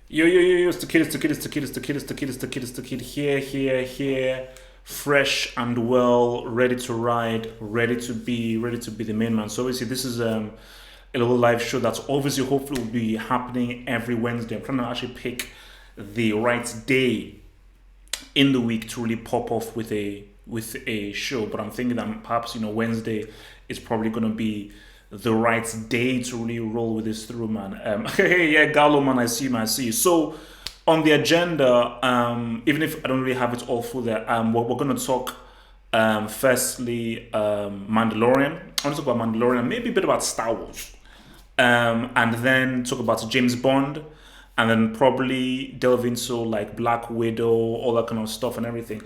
It's the kid, it's the kid, it's the kid, it's the kid, it's the kid, it's the kid, it's the kid, here, fresh and well, ready to ride, ready to be the main man. So obviously this is a little live show that's obviously hopefully will be happening every Wednesday. I'm trying to actually pick the right day in the week to really pop off with a show, but I'm thinking that perhaps Wednesday is probably going to be the right day to really roll with this through, man. Hey, yeah, Gallo, man, I see you, man, I see you. So on the agenda, even if I don't really have it all full there, we're going to talk firstly Mandalorian. I want to talk about Mandalorian, maybe a bit about Star Wars, and then talk about James Bond, and then probably delve into like Black Widow, all that kind of stuff and everything.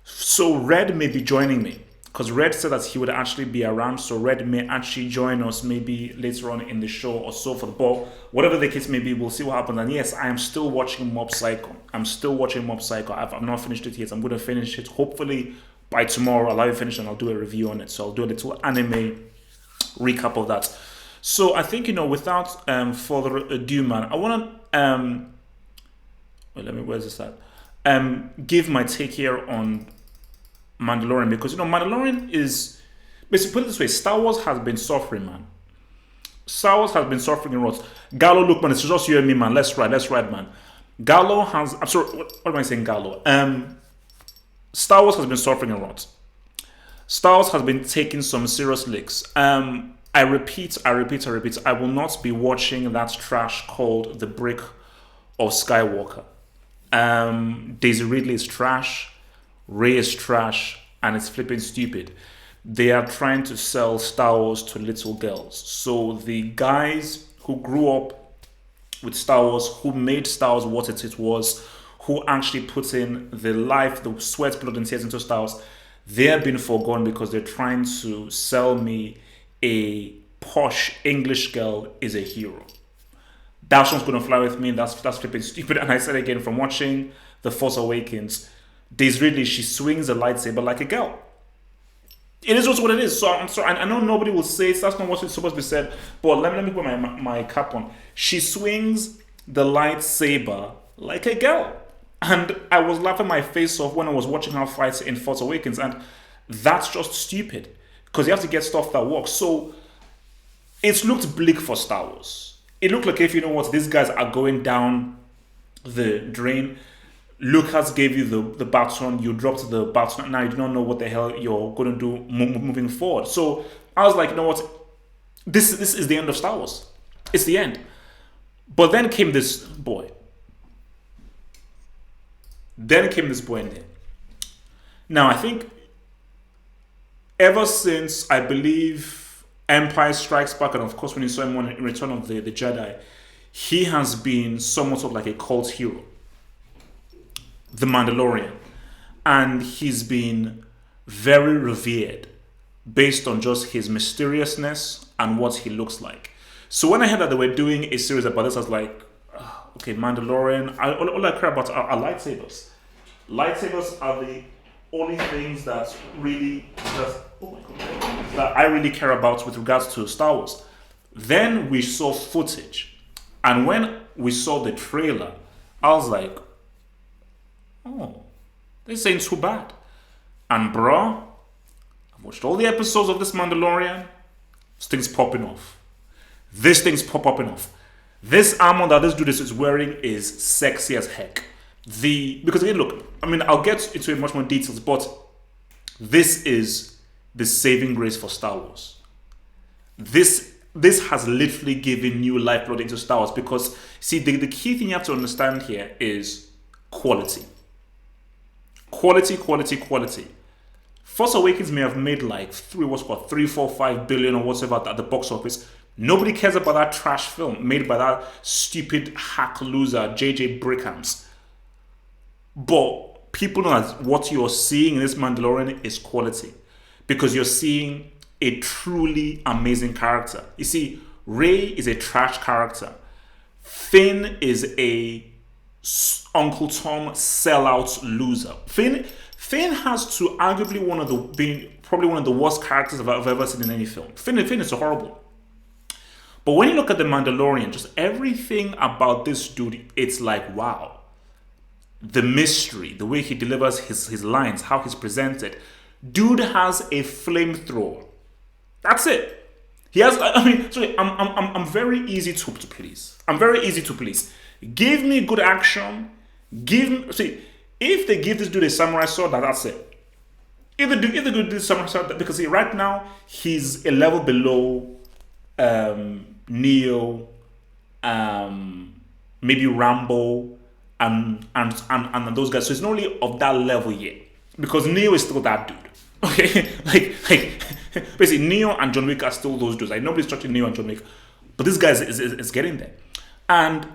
So Red may be joining me because Red said that he would actually be around. So Red may actually join us maybe later on in the show or so for the ball. Whatever the case may be, we'll see what happens. And yes, I am still watching Mob Psycho. I've not finished it yet. I'm going to finish it hopefully by tomorrow. I'll have it finished and I'll do a review on it. So I'll do a little anime recap of that. So I think, without further ado, man, I want to where's this at? Give my take here on Mandalorian, because Mandalorian is basically, put it this way, Star Wars has been suffering, man. Star Wars has been suffering in rots. Gallo, look, man, it's just you and me, man. Let's ride, man. Gallo has, I'm sorry, what am I saying, Gallo? Star Wars has been suffering in rots. Star Wars has been taking some serious licks. I repeat, I will not be watching that trash called The Brick of Skywalker. Daisy Ridley is trash, Rey is trash, and it's flipping stupid. They are trying to sell Star Wars to little girls. So the guys who grew up with Star Wars, who made Star Wars what it was, who actually put in the life, the sweat, blood, and tears into Star Wars, they have been forgone because they're trying to sell me a posh English girl is a hero. That one's gonna fly with me, and that's flipping stupid. And I said again, from watching The Force Awakens, Daisy Ridley, she swings a lightsaber like a girl. It is just what it is. So I'm sorry, I know nobody will say it, that's not what's supposed to be said, but let me put my cap on. She swings the lightsaber like a girl. And I was laughing my face off when I was watching her fight in Force Awakens, and that's just stupid. Because you have to get stuff that works. So it's looked bleak for Star Wars. It looked like, if these guys are going down the drain. Lucas gave you the baton, you dropped the baton, now you do not know what the hell you're going to do moving forward. So I was like, this is the end of Star Wars. It's the end. But then came this boy. In there. Now, I think ever since, I believe, Empire Strikes Back, and of course when you saw him on Return of the Jedi, he has been somewhat of like a cult hero. The Mandalorian. And he's been very revered based on just his mysteriousness and what he looks like. So when I heard that they were doing a series about this, I was like, okay, Mandalorian, all I care about are lightsabers. Lightsabers are the only things that I really care about with regards to Star Wars. Then we saw footage. And when we saw the trailer, I was like, oh, this ain't too bad. And bro, I've watched all the episodes of this Mandalorian. This thing's popping off. This armor that this dude is wearing is sexy as heck. Because again, look, I'll get into it much more details, but this is the saving grace for Star Wars. This has literally given new lifeblood into Star Wars, because see, the key thing you have to understand here is quality. Quality. Force Awakens may have made like 3, 4, 5 billion or whatever at the box office. Nobody cares about that trash film made by that stupid hack loser J.J. Brickhams. But people know that what you're seeing in this Mandalorian is quality, because you're seeing a truly amazing character. You see, Rey is a trash character. Finn is a Uncle Tom sellout loser. Finn has to arguably probably one of the worst characters I've ever seen in any film. Finn is horrible. But when you look at the Mandalorian, just everything about this dude, it's like wow. The mystery, the way he delivers his lines, how he's presented. Dude has a flamethrower. That's it. He has. I mean, sorry. I'm very easy to please. I'm very easy to please. Give me good action. Give me. See, if they give this dude a samurai sword, that's it. If they give this samurai sword, because see, right now he's a level below Neo, maybe Rambo, and those guys. So it's not really of that level yet, because Neo is still that dude. Okay, like basically Neo and John Wick are still those dudes. Like nobody's touching Neo and John Wick, but this guy is getting there, and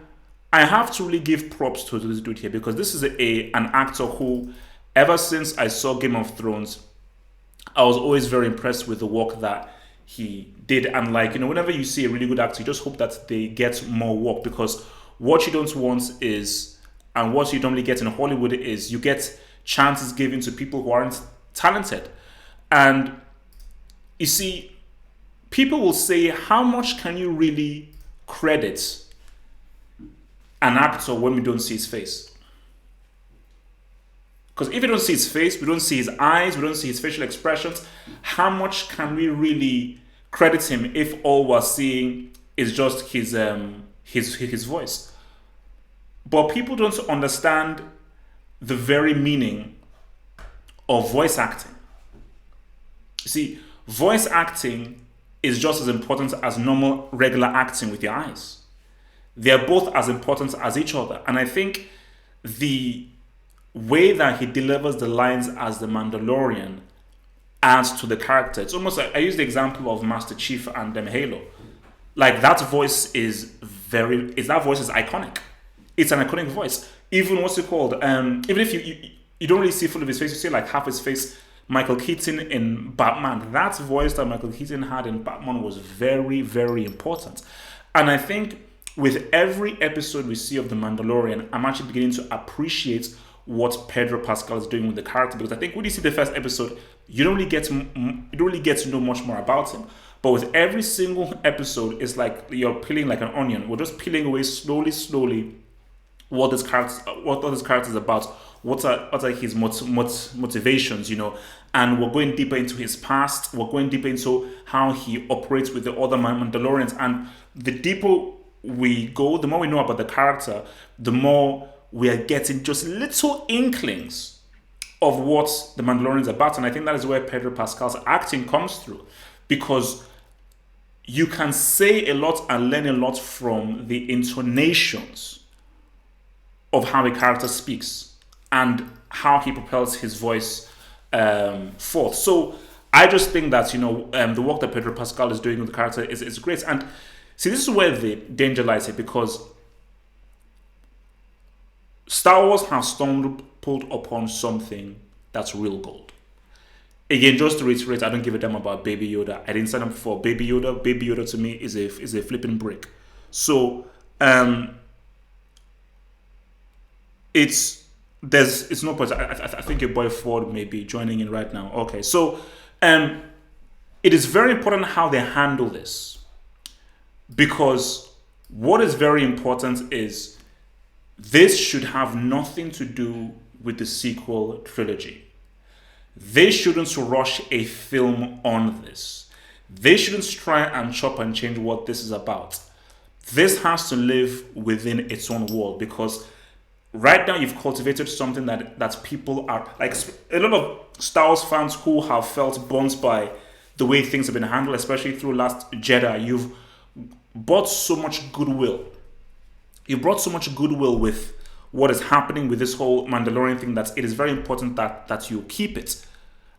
I have to really give props to this dude here, because this is an actor who, ever since I saw Game of Thrones, I was always very impressed with the work that he did. And like, whenever you see a really good actor, you just hope that they get more work, because what you don't want is, and what you normally get in Hollywood is, you get chances given to people who aren't talented. And you see, people will say, how much can you really credit an actor when we don't see his face? Because if we don't see his face, we don't see his eyes, we don't see his facial expressions, how much can we really credit him if all we're seeing is just his voice? But people don't understand the very meaning of voice acting. You see, voice acting is just as important as normal, regular acting with your eyes. They are both as important as each other. And I think the way that he delivers the lines as the Mandalorian adds to the character. It's almost like, I use the example of Master Chief and Halo. Like that voice is iconic. It's an iconic voice. Even what's it called? Even if you don't really see full of his face, you see like half his face. Michael Keaton in Batman. That voice that Michael Keaton had in Batman was very, very important. And I think with every episode we see of The Mandalorian, I'm actually beginning to appreciate what Pedro Pascal is doing with the character, because I think when you see the first episode, you don't really get to know much more about him. But with every single episode, it's like you're peeling like an onion. We're just peeling away slowly what this character is about. What are his motivations, and we're going deeper into his past. We're going deeper into how he operates with the other Mandalorians. And the deeper we go, the more we know about the character, the more we are getting just little inklings of what the Mandalorian is about. And I think that is where Pedro Pascal's acting comes through, because you can say a lot and learn a lot from the intonations of how a character speaks and how he propels his voice forth. So I just think that the work that Pedro Pascal is doing with the character is great. And see, this is where the danger lies here, because Star Wars has stumbled upon something that's real gold. Again, just to reiterate, I don't give a damn about Baby Yoda. I didn't sign up for Baby Yoda. Baby Yoda to me is a flipping brick. So it's no point. I think your boy Ford may be joining in right now. Okay, so it is very important how they handle this, because what is very important is this should have nothing to do with the sequel trilogy. They shouldn't rush a film on this. They shouldn't try and chop and change what this is about. This has to live within its own world, because right now you've cultivated something that people are like, a lot of Star Wars fans who have felt burnt by the way things have been handled, especially through Last Jedi. You've brought so much goodwill. You brought so much goodwill with what is happening with this whole Mandalorian thing, that it is very important that you keep it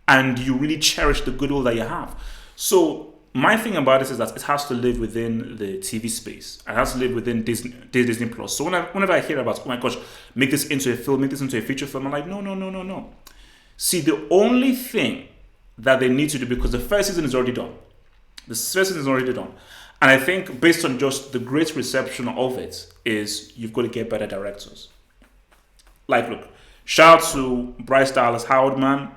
and you really cherish the goodwill that you have. So my thing about this is that it has to live within the TV space. It has to live within Disney Plus. So whenever I hear about, oh my gosh, make this into a film, make this into a feature film, I'm like, no. See, the only thing that they need to do, because the first season is already done. The first season is already done. And I think based on just the great reception of it, is you've got to get better directors. Like, look, shout out to Bryce Dallas Howard, man.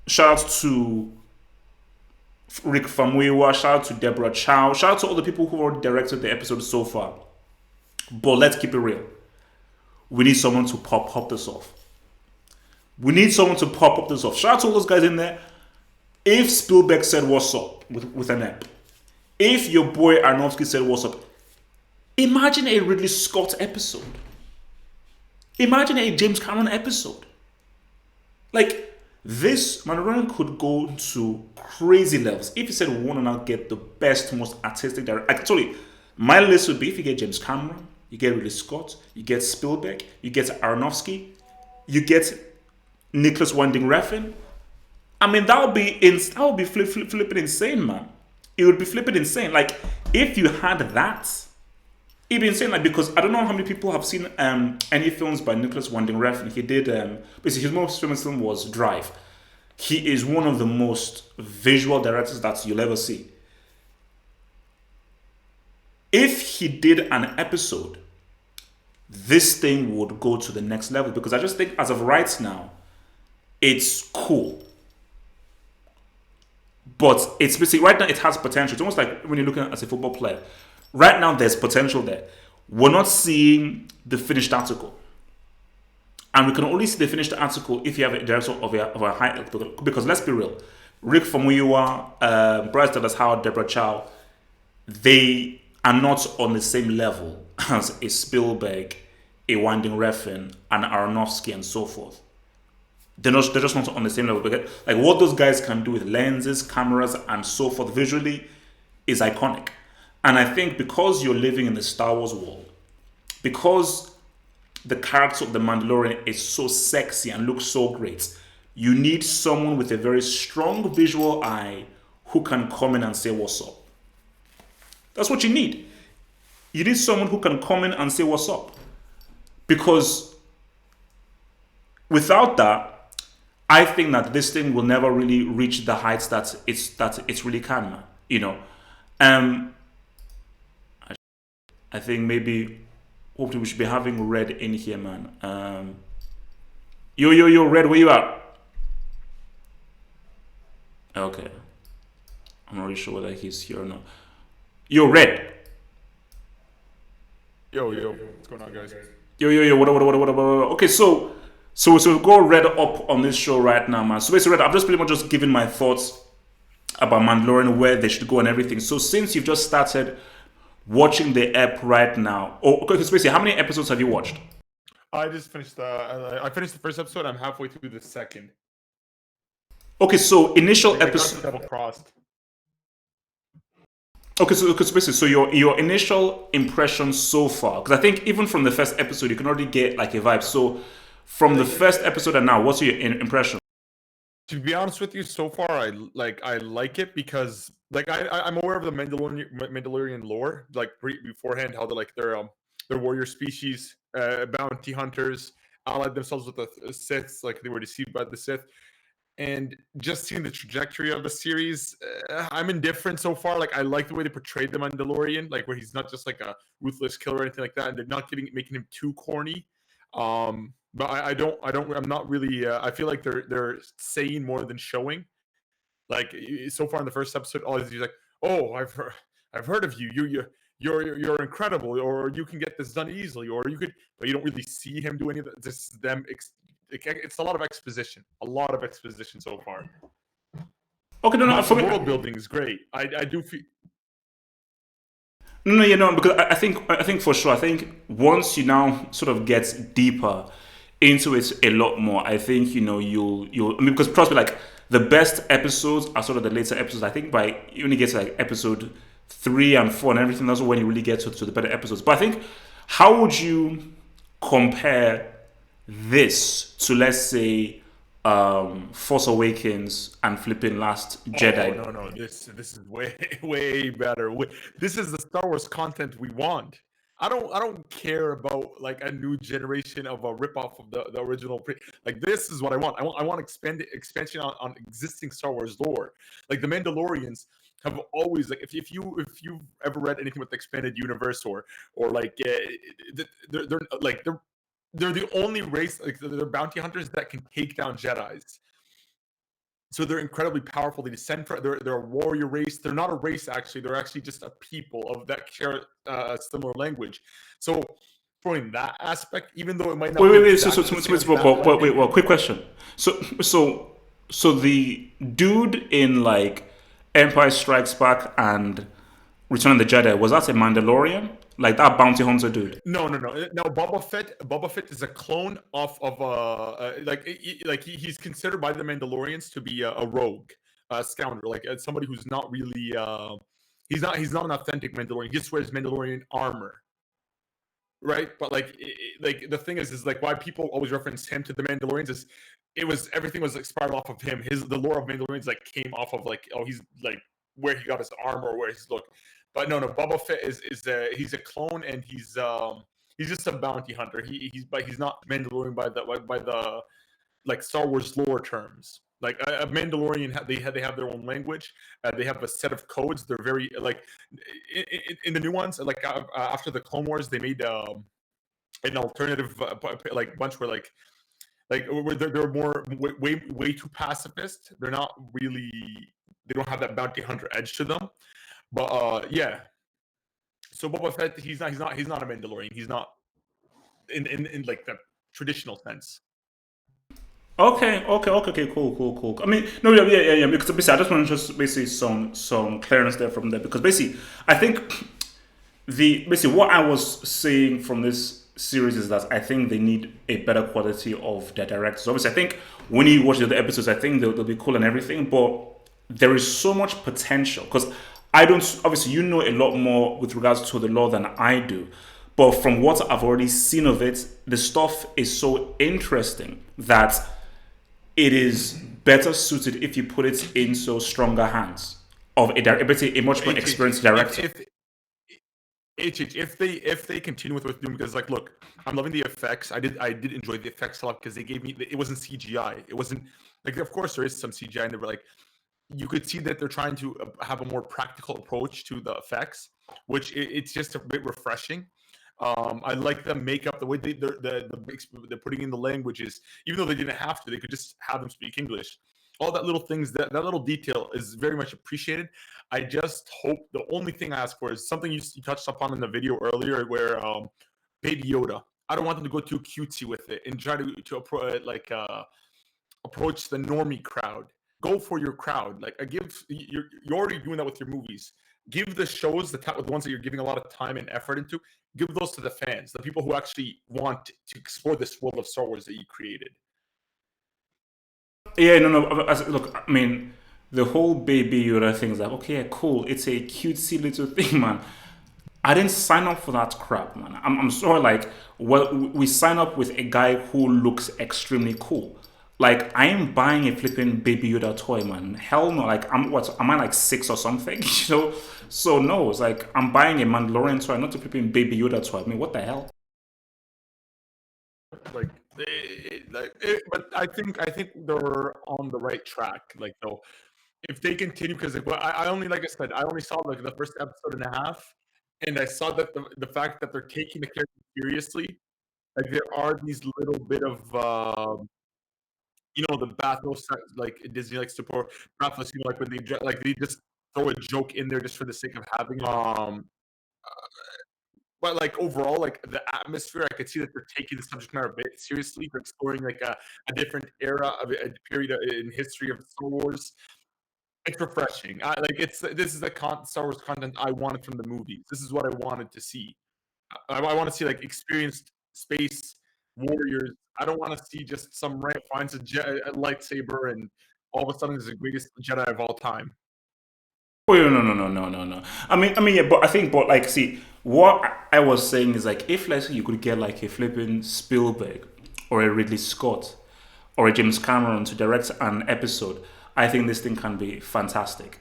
Shout out to Rick Famuyiwa, shout out to Deborah Chow, shout out to all the people who already directed the episode so far. But let's keep it real. We need someone to pop this off. We need someone to pop this off. Shout out to all those guys in there. If Spielberg said what's up with an app, if your boy Aronofsky said what's up, imagine a Ridley Scott episode. Imagine a James Cameron episode. Like, this Mandalorian could go to crazy levels. If you said we want to now get the best, most artistic director, actually, my list would be if you get James Cameron, you get Ridley Scott, you get Spielberg, you get Aronofsky, you get Nicholas Winding Refn. I mean, that would be flipping insane, man. It would be flipping insane. Like, if you had that, it'd be insane. Like, because I don't know how many people have seen any films by Nicholas Winding Refn. He did basically his most famous film was Drive. He is one of the most visual directors that you'll ever see. If he did an episode, this thing would go to the next level, because I just think as of right now, it's cool. But it's basically, right now it has potential. It's almost like when you're looking at it as a football player. Right now there's potential there. We're not seeing the finished article. And we can only see the finished article if you have a director of a high, because let's be real, Rick Famuyiwa, Bryce Dallas Howard, Deborah Chow, they are not on the same level as a Spielberg, a Winding Refn, an Aronofsky, and so forth. They're just not on the same level. Like, what those guys can do with lenses, cameras, and so forth visually is iconic. And I think because you're living in the Star Wars world, because the character of the Mandalorian is so sexy and looks so great, you need someone with a very strong visual eye who can come in and say what's up. That's what you need. You need someone who can come in and say what's up. Because without that, I think that this thing will never really reach the heights that it's really can, man. You know, I think maybe hopefully we should be having Red in here, man. Yo, Red, where you at? Okay, I'm not really sure whether he's here or not. Yo, Red. Yo, what's going on, guys? Yo, what? Okay, so we'll go Red up on this show right now, man. So basically, Red, I'm just pretty much just giving my thoughts about Mandalorian, where they should go and everything. So since you've just started watching the app right now, okay, so basically, how many episodes have you watched? I just finished I finished the first episode. I'm halfway through the second. Okay, so initial episode. Double crossed. Okay, so basically, so your initial impression so far, because I think even from the first episode, you can already get like a vibe. So from the first episode and now, what's your impression? To be honest with you, so far I like it because like I'm aware of the Mandalorian lore, like beforehand, how they're warrior species, bounty hunters, allied themselves with the Sith, like they were deceived by the Sith. And just seeing the trajectory of the series, I'm indifferent so far. Like, I like the way they portrayed the Mandalorian, like where he's not just like a ruthless killer or anything like that, and they're not making him too corny. But I'm not really. I feel like they're saying more than showing. Like so far in the first episode, all he's like, "Oh, I've heard of you. You're incredible, or you can get this done easily, or you could." But you don't really see him do any of that. Just them. It's a lot of exposition. A lot of exposition so far. Okay, no, for world building is great. I do feel. No, because I think for sure. I think once you now sort of get deeper into it a lot more, I think you'll. I mean, because trust me, like the best episodes are sort of the later episodes. I think by you only get to like episode 3 and 4 and everything, that's when you really get to the better episodes. But I think, how would you compare this to, let's say, Force Awakens and flipping Last Jedi? Oh, no, this is way better. This is the Star Wars content we want. I don't care about like a new generation of a ripoff of the original. Like, this is what I want. I want expansion on existing Star Wars lore. Like the Mandalorians have always, like, if you've ever read anything with the expanded universe or like they're the only race, like they're bounty hunters that can take down Jedis. So they're incredibly powerful. They descend from they're a warrior race. They're not a race actually. They're actually just a people of that share a similar language. So from that aspect, even though it might not Wait, be wait, wait. So, so, exactly so, the so, same as so, that wait, one, wait, well, quick question. So the dude in like Empire Strikes Back and Return of the Jedi, was that a Mandalorian? Like that bounty hunter dude? no. No, Boba Fett is a clone of like he's considered by the Mandalorians to be a rogue, a scoundrel, like somebody who's not really he's not an authentic Mandalorian. He just wears Mandalorian armor, right? But like the thing is like why people always reference him to the Mandalorians is everything was inspired off of him. The lore of Mandalorians like came off of like he's like where he got his armor or where his look. But no, Boba Fett he's a clone and he's just a bounty hunter. He's not Mandalorian by the like Star Wars lore terms. Like a Mandalorian, they have their own language. They have a set of codes. They're very like in the new ones. Like after the Clone Wars, they made an alternative like bunch where where they're more way too pacifist. They're not really. They don't have that bounty hunter edge to them. But yeah. So Boba Fett, he's not a Mandalorian. He's not in like the traditional sense. Okay, cool. I mean, no, yeah. Because basically, I just want to just basically some clearance there from there because basically, I think basically what I was saying from this series is that I think they need a better quality of their directors. Obviously, I think when you watch the other episodes, I think they'll be cool and everything, but there is so much potential because I don't. Obviously, you know a lot more with regards to the law than I do. But from what I've already seen of it, the stuff is so interesting that it is better suited if you put it in so stronger hands of a much more experienced director. If they continue with what they're doing, because like look, I'm loving the effects. I did enjoy the effects a lot because they gave me it wasn't CGI. It wasn't like of course there is some CGI and they were like you could see that they're trying to have a more practical approach to the effects, which it's just a bit refreshing. I like the makeup, the way they're putting in the languages, even though they didn't have to, they could just have them speak English. All that little things, that little detail is very much appreciated. I just hope the only thing I ask for is something you touched upon in the video earlier, where Baby Yoda. I don't want them to go too cutesy with it and try to approach the normie crowd. Go for your crowd. Like I give you're already doing that with your movies. Give the shows the ones that you're giving a lot of time and effort into. Give those to the fans, the people who actually want to explore this world of Star Wars that you created. Yeah, no. Look, I mean, the whole Baby Yoda thing is like, okay, yeah, cool. It's a cutesy little thing, man. I didn't sign up for that crap, man. I'm sorry, like, well, we sign up with a guy who looks extremely cool. Like, I am buying a flipping Baby Yoda toy, man. Hell no. Like, am I like six or something? You know? So, no, it's like, I'm buying a Mandalorian toy, not a flipping Baby Yoda toy. I mean, what the hell? Like, but I think they're on the right track. Like, though, if they continue, because like, well, I only like I said, I only saw like the first episode and a half, and I saw that the fact that they're taking the character seriously, like there are these little bit of the bathos that like Disney likes to pour bathos, like when like they just throw a joke in there just for the sake of having but like overall, like the atmosphere, I could see that they're taking the subject matter a bit seriously. They're exploring like a different era of a period in history of Star Wars. It's refreshing. This is the Star Wars content I wanted from the movies. This is what I wanted to see. I want to see like experienced space warriors. I don't want to see just some rank finds a lightsaber and all of a sudden is the greatest Jedi of all time. Oh yeah, no. I mean, yeah, but I think, but like, see, what I was saying is like, if let's say you could get like a flipping Spielberg or a Ridley Scott or a James Cameron to direct an episode, I think this thing can be fantastic.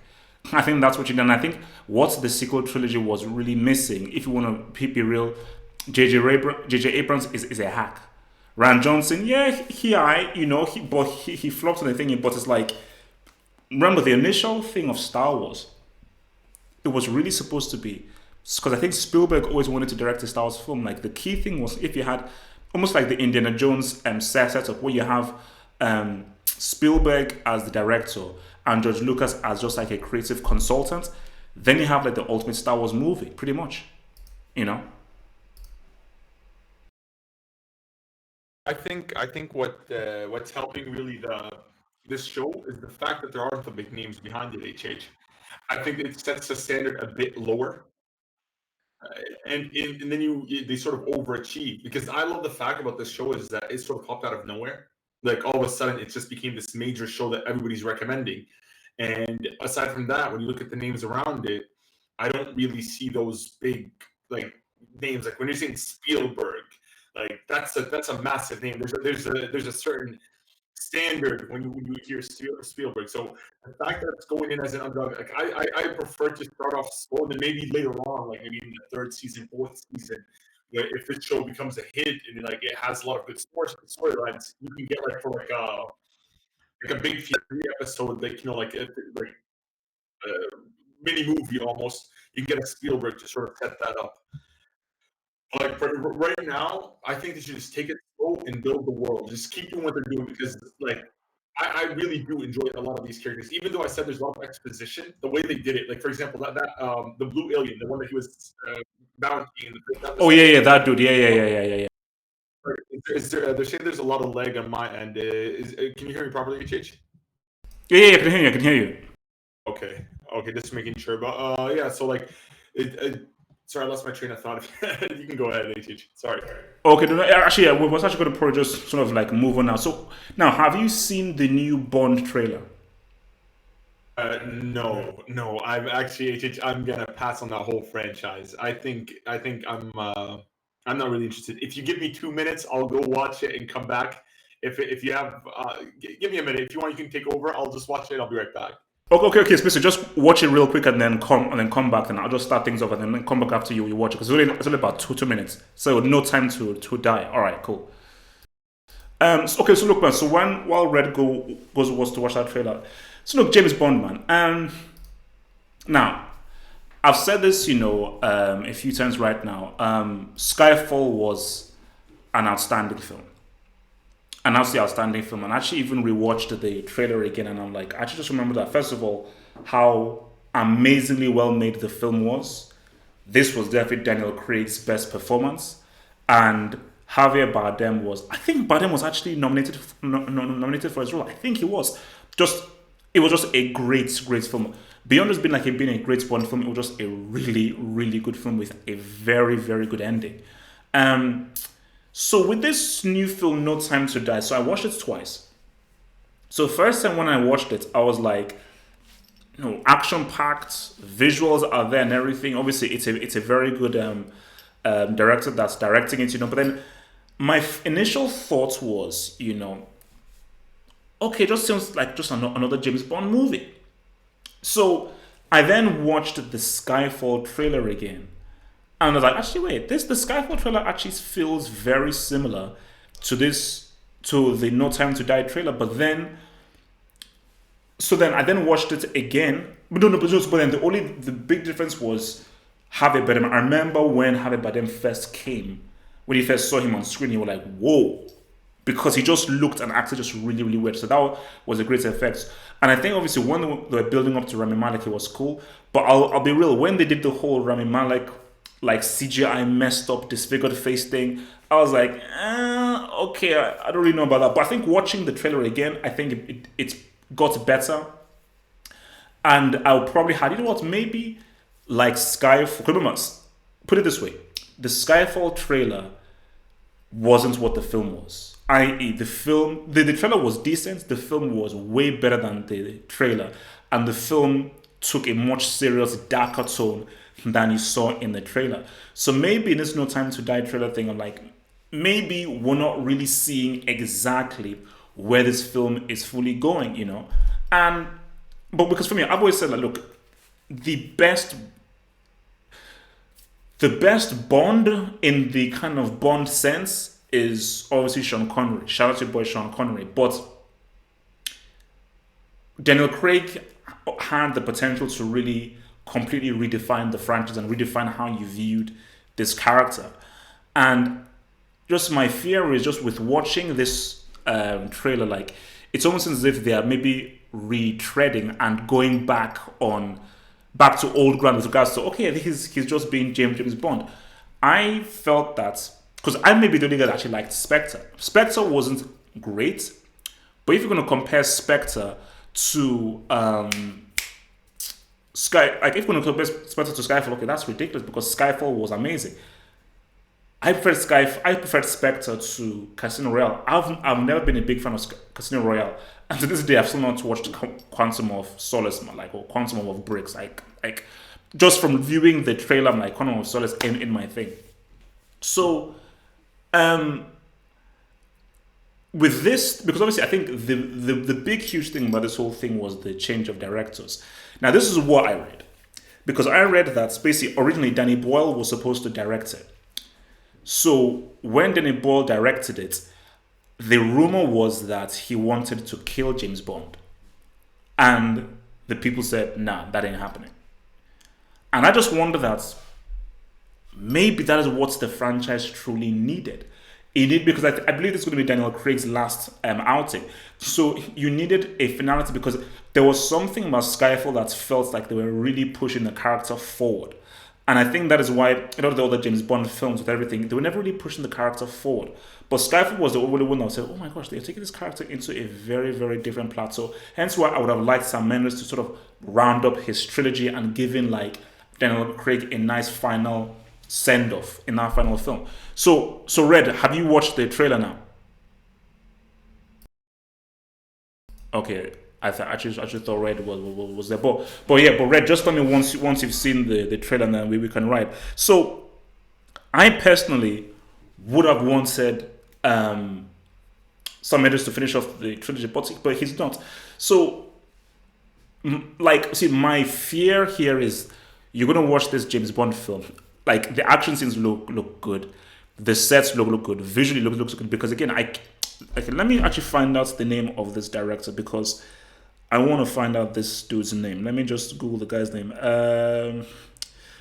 I think that's what you done. I think what the sequel trilogy was really missing, if you want to be real, JJ Abrams is a hack. Ryan Johnson, yeah, but he flopped on the thing. But it's like, remember the initial thing of Star Wars, it was really supposed to be because I think Spielberg always wanted to direct a Star Wars film. Like the key thing was if you had almost like the Indiana Jones setup where you have Spielberg as the director and George Lucas as just like a creative consultant, then you have like the ultimate Star Wars movie, pretty much. You know? I think what's helping really this show is the fact that there aren't the big names behind it. I think it sets the standard a bit lower, and then they sort of overachieve, because I love the fact about this show is that it sort of popped out of nowhere. Like all of a sudden, it just became this major show that everybody's recommending. And aside from that, when you look at the names around it, I don't really see those big like names. Like when you're saying Spielberg, like that's a massive name. There's a certain standard when you hear Spielberg. So the fact that it's going in as an underdog, like I prefer to start off slow, and then maybe later on, like maybe in the third season, fourth season, if this show becomes a hit and like it has a lot of good storylines, you can get like for like a big 3 episode, like like a mini movie almost. You can get a Spielberg to sort of set that up. Like for right now, I think they should just take it slow and build the world. Just keep doing what they're doing, because like I really do enjoy a lot of these characters. Even though I said there's a lot of exposition, the way they did it, like for example, that the blue alien, the one that he was bounty in the fifth Oh episode. yeah, yeah, that dude. Yeah, yeah, yeah, yeah, yeah, yeah. They're saying there's a lot of lag on my end. Can you hear me properly, HH? Yeah, yeah, yeah, I can hear you. I can hear you. Okay, okay, just making sure. But yeah, so like, sorry, I lost my train of thought. You can go ahead, HH. Sorry. Okay, no, no, actually, yeah, we was actually going to probably just sort of like move on now. So now, have you seen the new Bond trailer? No. I'm actually I'm gonna pass on that whole franchise. I think I'm not really interested. If you give me 2 minutes, I'll go watch it and come back. If you have give me a minute. If you want, you can take over. I'll just watch it. I'll be right back. Okay, okay, okay. So just watch it real quick and then come back, and I'll just start things off and then come back after you watch it because it's only about two minutes, so no time to die. All right, cool. Okay, so look, man. So while Red was to watch that trailer, so look, James Bond, man. Now I've said this, a few times right now. Skyfall was an outstanding film, an absolutely outstanding film, and I actually even rewatched the trailer again, and I'm like, I actually just remember that first of all, how amazingly well made the film was. This was definitely Daniel Craig's best performance, and Javier Bardem was. I think Bardem was actually nominated for his role. I think he was. Just it was just a great film. Beyond just being a great Bond film, it was just a really good film with a very good ending. Um, so with this new film, No Time to Die, so I watched it twice. So first time when I watched it, I was like, action packed, visuals are there and everything. Obviously, it's a very good director that's directing it, But then my initial thought was, okay, just seems like just another James Bond movie. So I then watched the Skyfall trailer again, and I was like, actually, wait, the Skyfall trailer actually feels very similar to the No Time to Die trailer, but then. So then I then watched it again. But no, but then the big difference was Javier Bardem. I remember when Javier Bardem first came, when you first saw him on screen, you were like, whoa. Because he just looked and acted just really weird. So that was a great effect. And I think obviously when they were building up to Rami Malek, it was cool. But I'll be real, when they did the whole Rami Malek, like CGI messed up, disfigured face thing, I was like, okay, I don't really know about that. But I think watching the trailer again, I think it got better. And I'll probably had, maybe like Skyfall. Remember, put it this way: the Skyfall trailer wasn't what the film was. I.e., the trailer was decent. The film was way better than the trailer, and the film took a much serious, darker tone than you saw in the trailer. So maybe in this No Time to Die trailer thing, I'm like, maybe we're not really seeing exactly where this film is fully going, But because for me, I've always said, like, look, the best Bond in the kind of Bond sense is obviously Sean Connery. Shout out to your boy Sean Connery. But Daniel Craig had the potential to really completely redefine the franchise and redefine how you viewed this character. And just my fear is just with watching this trailer, like, it's almost as if they are maybe retreading and going back to old ground with regards to, okay, he's just being James Bond. I felt that because I may be the only guy that actually liked Spectre. Spectre wasn't great, but if you're going to compare Spectre to like if you're going to compare Spectre to Skyfall, okay, that's ridiculous because Skyfall was amazing. I preferred Spectre to Casino Royale. I've never been a big fan of Casino Royale, and to this day, I've still not watched Quantum of Solace, like, or Quantum of Bricks. Like just from viewing the trailer, I'm like, Quantum of Solace in my thing. So, with this, because obviously I think the big huge thing about this whole thing was the change of directors. Now, this is what I read, because I read that basically originally Danny Boyle was supposed to direct it. So when Danny Boyle directed it, the rumor was that he wanted to kill James Bond. And the people said, nah, that ain't happening. And I just wonder that maybe that is what the franchise truly needed. It did, because I believe this is going to be Daniel Craig's last outing. So you needed a finality because there was something about Skyfall that felt like they were really pushing the character forward. And I think that is why in all the other James Bond films with everything, they were never really pushing the character forward. But Skyfall was the only one that said, oh my gosh, they're taking this character into a very, very different plateau. Hence why I would have liked Sam Mendes to sort of round up his trilogy and giving like Daniel Craig a nice final send-off in that final film. So Red, have you watched the trailer now? Okay. I actually thought Red was there, but Red, just tell me once you've seen the trailer, and then we can write. So, I personally would have wanted Sam Mendes to finish off the trilogy, but he's not. So, like, see, my fear here is you're gonna watch this James Bond film. Like the action scenes look good, the sets look good, visually looks good. Because again, let me actually find out the name of this director because I want to find out this dude's name. Let me just Google the guy's name.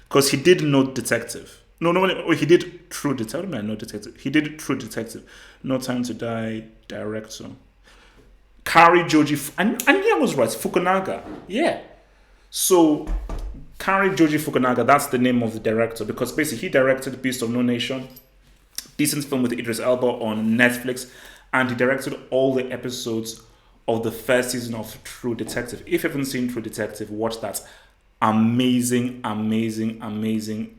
Because he did No Detective. No, he did True Detective. No Detective. He did True Detective. No Time to Die, director. Kari Joji. I knew I was right. Fukunaga. Yeah. So, Kari Joji Fukunaga, that's the name of the director. Because basically, he directed Beast of No Nation. Decent film with Idris Elba on Netflix. And he directed all the episodes of the first season of True Detective. If you haven't seen True Detective, watch that amazing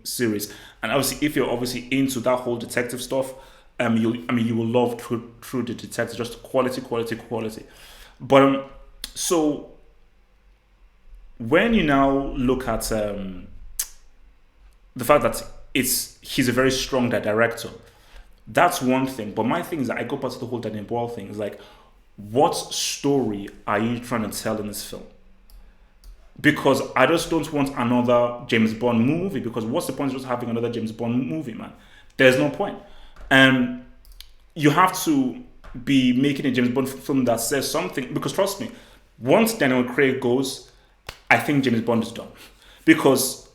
series. And obviously, if you're obviously into that whole detective stuff, you will love True Detective. Just quality. But so when you now look at the fact that he's a very strong director, that's one thing. But my thing is that I go back to the whole Daniel Boyle thing. It's like, what story are you trying to tell in this film? Because I just don't want another James Bond movie, because what's the point of just having another James Bond movie, man? There's no point. You have to be making a James Bond film that says something, because trust me, once Daniel Craig goes, I think James Bond is done. Because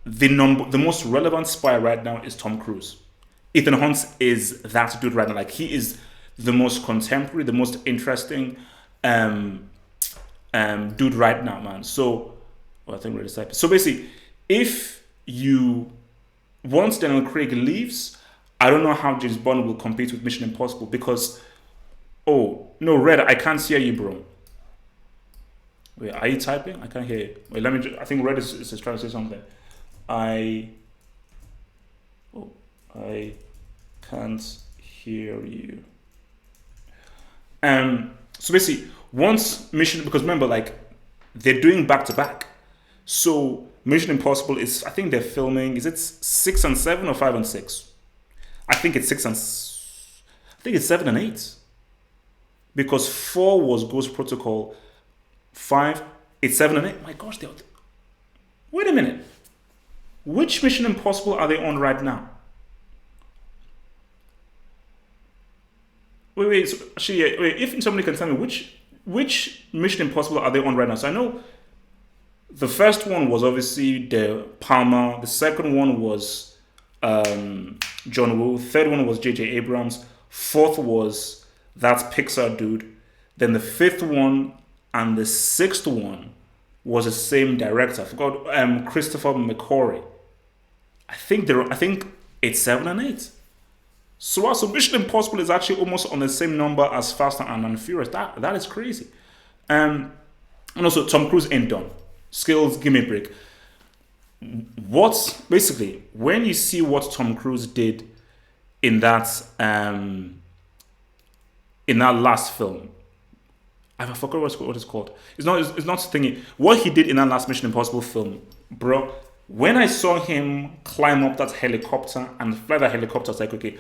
the most relevant spy right now is Tom Cruise. Ethan Hunt is that dude right now. Like, he is the most contemporary, the most interesting dude right now, man. So, I think we're decided. So basically, once Daniel Craig leaves, I don't know how James Bond will compete with Mission Impossible because, oh no, Red, I can't hear you, bro. Wait, are you typing? I can't hear you. Wait, I think Red is trying to say something. I can't hear you. So basically, once because remember, like, they're doing back to back. So Mission Impossible is, I think they're filming, is it 6 and 7 or 5 and 6? I think it's 7 and 8. Because 4 was Ghost Protocol, 5, it's 7 and 8. My gosh, wait a minute. Which Mission Impossible are they on right now? Wait. So actually, if somebody can tell me which Mission Impossible are they on right now? So I know the first one was obviously De Palma. The second one was John Woo. Third one was J.J. Abrams. Fourth was that Pixar dude. Then the fifth one and the sixth one was the same director. I forgot Christopher McQuarrie. I think it's 7 and 8. So Mission Impossible is actually almost on the same number as Fast and Furious. That is crazy. And also Tom Cruise ain't done. Skills, give me a break. What's basically when you see what Tom Cruise did in that last film, I forgot what it's called. It's not thingy. What he did in that last Mission Impossible film, bro. When I saw him climb up that helicopter and fly that helicopter, I was like, okay,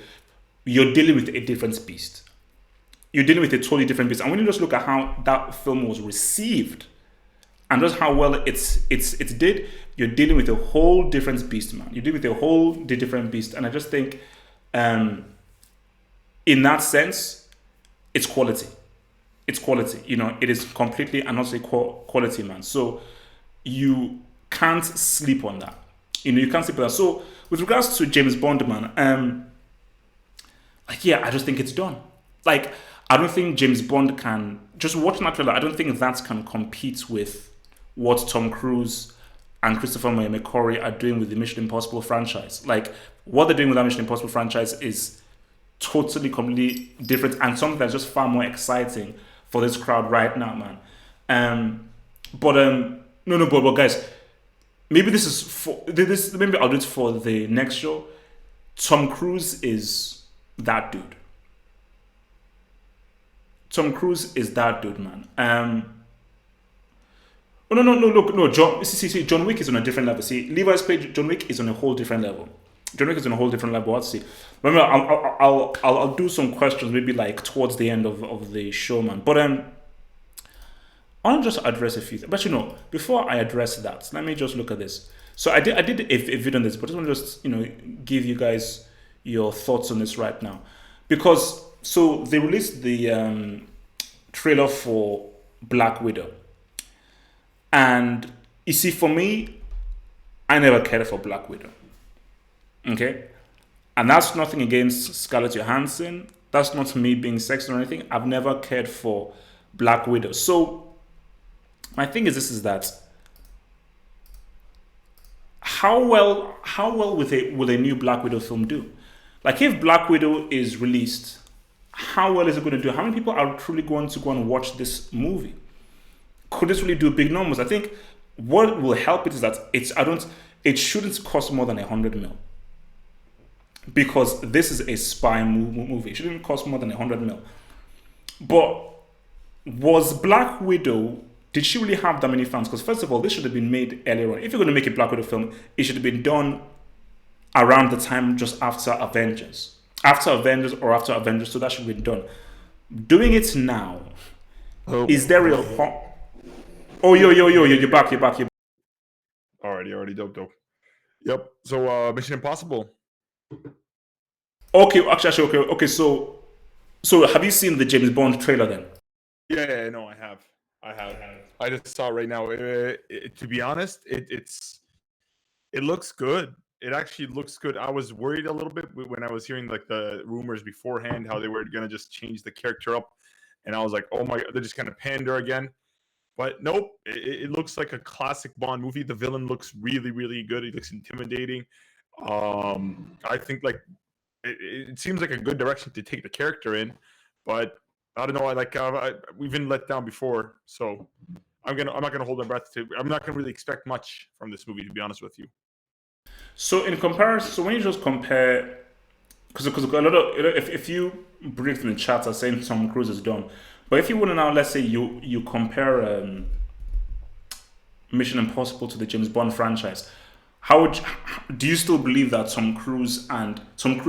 you're dealing with a different beast. You're dealing with a totally different beast. And when you just look at how that film was received and just how well it's did, you're dealing with a whole different beast, man. You're dealing with a whole different beast. And I just think, in that sense, it's quality. It's quality. It is completely and not quality, man. So you can't sleep on that. You can't sleep on that. So with regards to James Bond, man, I just think it's done. Like, I don't think James Bond can, just watching that trailer, I don't think that can compete with what Tom Cruise and Christopher McQuarrie are doing with the Mission Impossible franchise. Like, what they're doing with that Mission Impossible franchise is totally, completely different and something that's just far more exciting for this crowd right now, man. But guys, maybe this is for this. Maybe I'll do it for the next show. Tom Cruise is that dude. Tom Cruise is that dude, man. Oh, no, look, no. John Wick is on a different level. See, Levi's played John Wick is on a whole different level. John Wick is on a whole different level. Let's see. Remember, I'll do some questions maybe like towards the end of the show, man. But I'll just address a few things. But before I address that, let me just look at this. So I did a video on this, but I just want to just give you guys your thoughts on this right now, because so they released the trailer for Black Widow, and you see, for me, I never cared for Black Widow. Okay, and that's nothing against Scarlett Johansson. That's not me being sexist or anything. I've never cared for Black Widow. So my thing is that how well will a new Black Widow film do? Like, if Black Widow is released, how well is it going to do? How many people are truly going to go and watch this movie? Could this really do big numbers? I think what will help it is that it shouldn't cost more than 100 mil. Because this is a spy movie. It shouldn't cost more than 100 mil. But was Black Widow, did she really have that many fans? Because first of all, this should have been made earlier on. If you're going to make a Black Widow film, it should have been done around the time just after Avengers. After Avengers, so that should have been done. Doing it now, is there a... Oh, you're back. Already, dope. Yep, so Mission Impossible. Okay, actually, okay. So have you seen the James Bond trailer then? Yeah, no, I have. I just saw it right now. To be honest, it looks good. It actually looks good. I was worried a little bit when I was hearing like the rumors beforehand how they were gonna just change the character up, and I was like, oh my god, they're just gonna pander again. But nope, it looks like a classic Bond movie. The villain looks really, really good. He looks intimidating. I think like it seems like a good direction to take the character in, but I don't know. We've been let down before, so I'm not gonna hold my breath. I'm not gonna really expect much from this movie, to be honest with you. So in comparison, so when you just compare, because a lot of, if you brief in the chat are saying Tom Cruise is done, but if you want to now, let's say you compare Mission Impossible to the James Bond franchise, do you still believe that Tom Cruise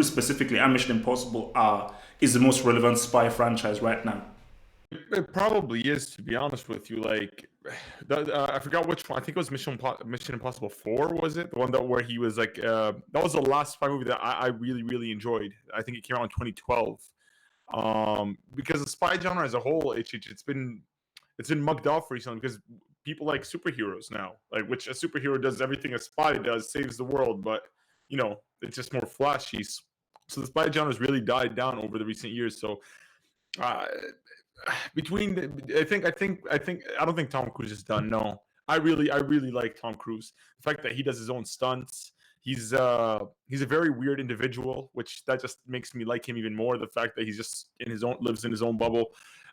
specifically and Mission Impossible is the most relevant spy franchise right now? It probably is, to be honest with you. Like, I forgot which one. I think it was Mission Impossible 4. Was it the one where he was like? That was the last spy movie that I really, really enjoyed. I think it came out in 2012. Because the spy genre as a whole, it's been mugged off recently because people like superheroes now. Like, which a superhero does everything a spy does, saves the world, but it's just more flashy. So the spy genre has really died down over the recent years. So between I don't think Tom Cruise is done. No, I really like Tom Cruise. The fact that he does his own stunts. He's a very weird individual, which that just makes me like him even more. The fact that he's just lives in his own bubble,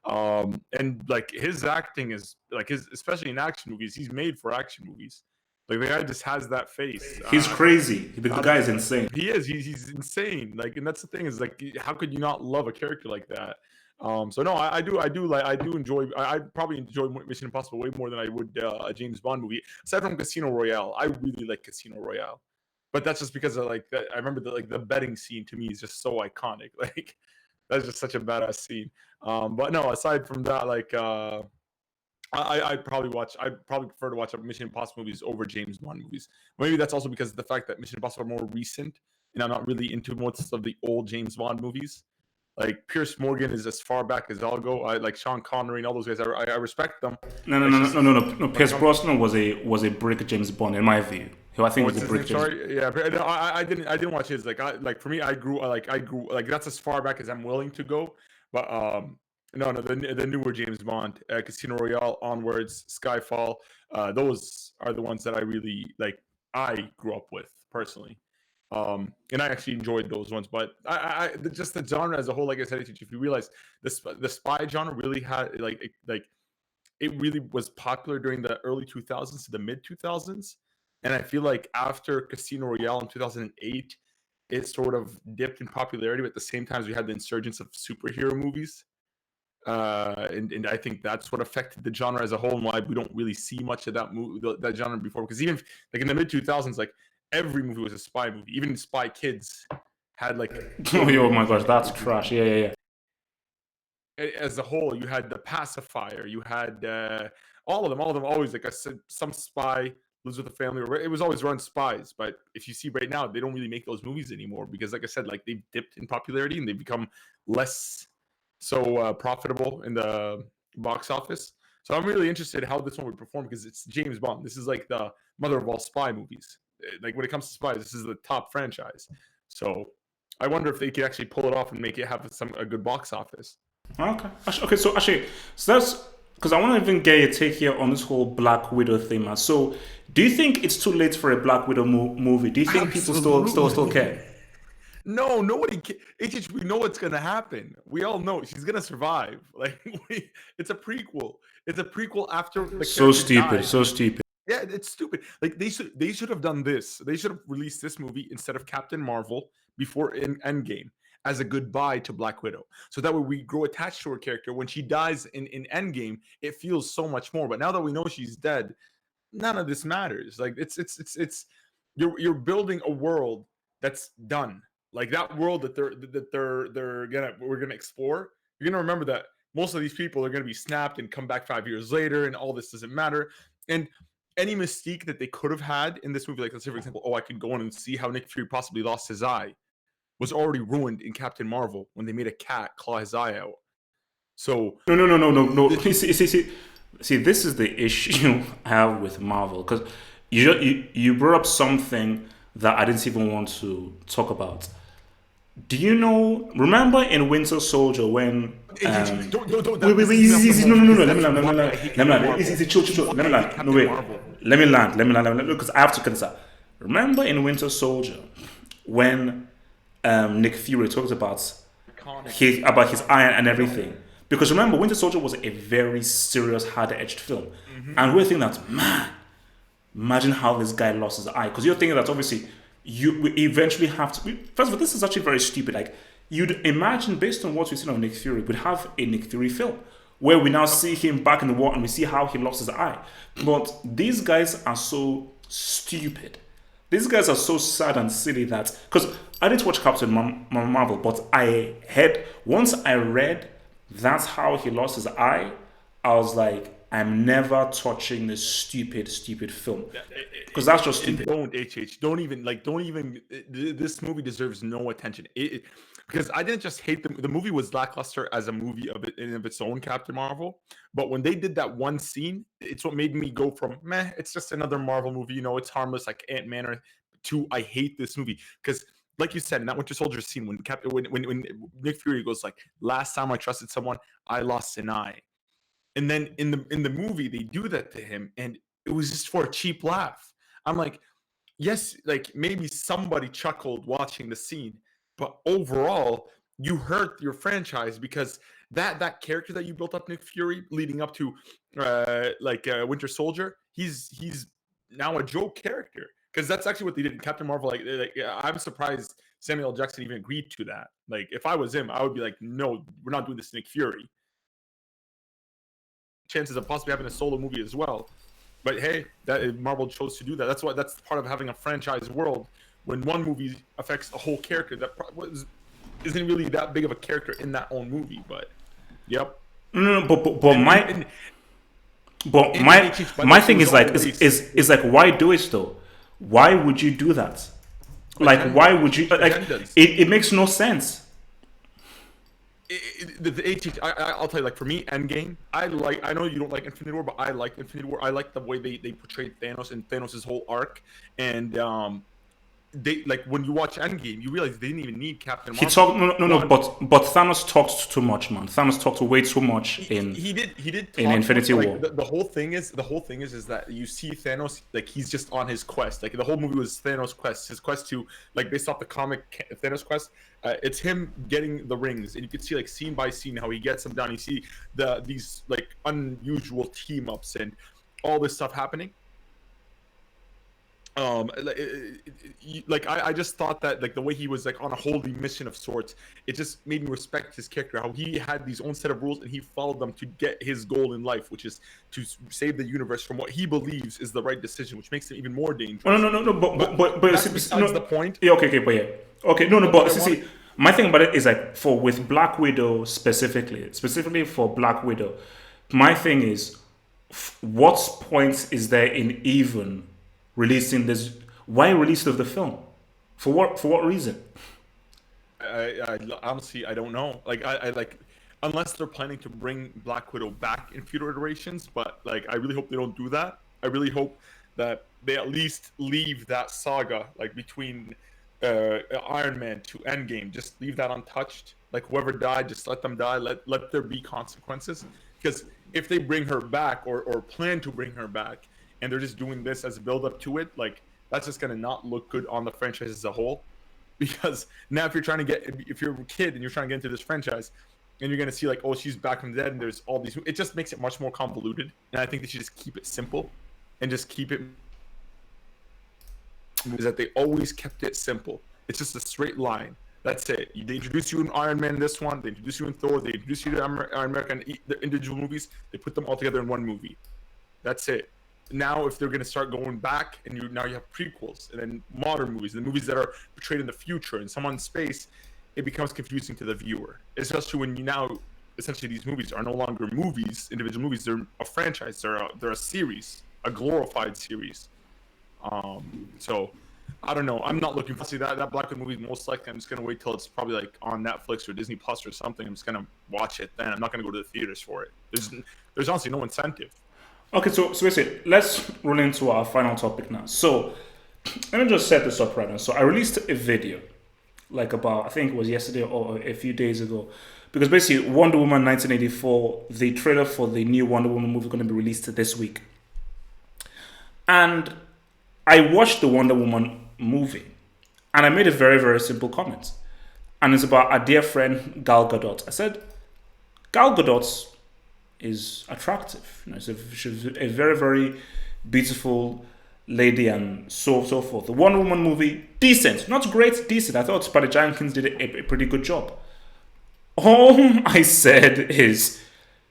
and like his acting is like his, especially in action movies. He's made for action movies. Like the guy just has that face. He's crazy. The guy is insane. He is. He's insane. Like, and that's the thing is like, how could you not love a character like that? So no, I do enjoy. I probably enjoy Mission Impossible way more than I would a James Bond movie. Aside from Casino Royale, I really like Casino Royale, but that's just because of like that. I remember the betting scene to me is just so iconic. Like that's just such a badass scene. But no, aside from that, like I probably prefer to watch Mission Impossible movies over James Bond movies. Maybe that's also because of the fact that Mission Impossible are more recent, and I'm not really into most of the old James Bond movies. Like Pierce Morgan is as far back as I'll go. I like Sean Connery and all those guys. I respect them. No, no, It's no, just no, no, no, no. Pierce Brosnan was a brick James Bond in my view. I think what's was a his brick name? James. Sorry, yeah, but no, I didn't watch his. Like for me, I grew like that's as far back as I'm willing to go. But no, the newer James Bond, Casino Royale onwards, Skyfall, those are the ones that I really like. I grew up with personally. And I actually enjoyed those ones, but just the genre as a whole, like I said, if you realize the spy genre really had it really was popular during the early 2000s to the mid 2000s, and I feel like after Casino Royale in 2008, it sort of dipped in popularity. But at the same time, we had the insurgence of superhero movies, and I think that's what affected the genre as a whole, and why we don't really see much of that genre before. Because even like in the mid 2000s, like every movie was a spy movie. Even Spy Kids had like Oh my gosh, that's trash. Yeah, yeah, yeah. as a whole. You had The Pacifier. You had all of them. All of them always like I said, some spy lives with a family. Or it was always run spies. But if you see right now, they don't really make those movies anymore because, like I said, like they've dipped in popularity and they've become less so profitable in the box office. So I'm really interested how this one would perform because it's James Bond. This is like the mother of all spy movies. Like when it comes to spies, this is the top franchise. So I wonder if they could actually pull it off and make it have a good box office. Okay. Okay. So that's because I want to even get your take here on this whole Black Widow thing, man. So, do you think it's too late for a Black Widow movie? Do you think people still care? No, nobody. HH, we know what's gonna happen. We all know she's gonna survive. Like, it's a prequel. It's a prequel after the So character stupid. died. So stupid. Yeah, it's stupid. Like they should have done this. They should have released this movie instead of Captain Marvel before in Endgame as a goodbye to Black Widow. So that way we grow attached to her character. When she dies in Endgame, it feels so much more. But now that we know she's dead, none of this matters. Like it's you're building a world that's done. Like that world we're gonna explore. You're gonna remember that most of these people are gonna be snapped and come back 5 years later, and all this doesn't matter. And any mystique that they could have had in this movie, like let's say for example, I can go in and see how Nick Fury possibly lost his eye, was already ruined in Captain Marvel when they made a cat claw his eye out. So No, no, no, no, no, no. See, this is the issue I have with Marvel because you brought up something that I didn't even want to talk about. Do you know? Remember in Winter Soldier when? Wait, easy. No, no, no, no. Let me land. Easy, chill. Let me land. No, wait. Let me land. Because I have to consider. Remember in Winter Soldier when Nick Fury talked about his iron and everything. Because remember, Winter Soldier was a very serious, hard-edged film, and we're thinking that, man, imagine how this guy lost his eye. Because you're thinking that obviously we eventually have to. First of all, this is actually very stupid. Like you'd imagine, based on what we've seen of Nick Fury, we'd have a Nick Fury film where we now see him back in the war and we see how he lost his eye. But these guys are so stupid. These guys are so sad and silly that because I didn't watch Captain Marvel, but I heard once I read that's how he lost his eye. I was like, I'm never touching this stupid film because that's just stupid. Don't don't even. This movie deserves no attention. Because I didn't just hate the movie was lackluster as a movie of its own, Captain Marvel. But when they did that one scene, it's what made me go from meh, it's just another Marvel movie. You know, it's harmless like Ant-Man, to I hate this movie because like you said in that Winter Soldier scene when Nick Fury goes like, "Last time I trusted someone, I lost an eye," and then in the movie they do that to him, and it was just for a cheap laugh. I'm like, yes, like maybe somebody chuckled watching the scene, but overall, you hurt your franchise because that character that you built up, Nick Fury, leading up to Winter Soldier, he's now a joke character because that's actually what they did in Captain Marvel. I'm surprised Samuel L. Jackson even agreed to that. Like, if I was him, I would be like, no, we're not doing this to Nick Fury. Chances of possibly having a solo movie as well. But hey, that Marvel chose to do that. That's part of having a franchise world. When one movie affects a whole character that isn't really that big of a character in that own movie. But yep. No, but my thing is like is like, why do it though? Why would you do that? Like, why would you? Like, it makes no sense. I'll tell you, like, for me, Endgame, I know you don't like Infinity War, but I like Infinity War. I like the way they portrayed Thanos and Thanos' whole arc, and they, like, when you watch Endgame, you realize they didn't even need Captain Marvel. He talked but Thanos talked too much, man. Thanos talked way too much he did in Infinity War. Like, the whole thing is that you see Thanos, like, he's just on his quest. Like, the whole movie was Thanos' quest, his quest to, like, based off the comic Thanos quest. It's him getting the rings, and you can see, like, scene by scene how he gets them down. You see these like unusual team ups and all this stuff happening. I just thought that, like, the way he was, like, on a holy mission of sorts, it just made me respect his character, how he had these own set of rules and he followed them to get his goal in life, which is to save the universe from what he believes is the right decision, which makes him even more dangerous. No, but that's besides the point. Yeah, but see, my thing about it is, like, with Black Widow specifically for Black Widow, my thing is, what point is there in even releasing this? Why release of the film? For what reason? I honestly, I don't know. Like, I like, unless they're planning to bring Black Widow back in future iterations, but, like, I really hope they don't do that. I really hope that they at least leave that saga, like, between Iron Man to Endgame, just leave that untouched. Like, whoever died, just let them die. Let there be consequences. Because if they bring her back or plan to bring her back, and they're just doing this as a build up to it, like, that's just gonna not look good on the franchise as a whole. Because now if you're a kid and you're trying to get into this franchise, and you're gonna see, like, oh, she's back from the dead, and there's all these, it just makes it much more convoluted. And I think they should just keep it simple, and just keep it. Is that they always kept it simple. It's just a straight line. That's it. They introduce you in Iron Man in this one. They introduce you in Thor. They introduce you to American the individual movies. They put them all together in one movie. That's it. Now, if they're going to start going back, and you have prequels, and then modern movies, the movies that are portrayed in the future, and someone in space, it becomes confusing to the viewer. Especially when essentially these movies are no longer movies, individual movies. They're a franchise. They're a series, a glorified series. So I don't know. I'm not looking for see that Black Widow movie. Most likely, I'm just gonna wait till it's probably, like, on Netflix or Disney Plus or something. I'm just gonna watch it then. I'm not gonna go to the theaters for it. There's honestly no incentive. Okay, so basically, let's roll into our final topic now. So let me just set this up right now. So I released a video, like, about, I think it was yesterday or a few days ago, because basically Wonder Woman 1984, the trailer for the new Wonder Woman movie, going to be released this week. And I watched the Wonder Woman movie, and I made a very, very simple comment. And it's about our dear friend Gal Gadot. I said, Gal Gadot is attractive. She's a very, very beautiful lady, and so forth. The Wonder Woman movie, decent. Not great, decent. I thought Patty Jenkins did a pretty good job. All I said is,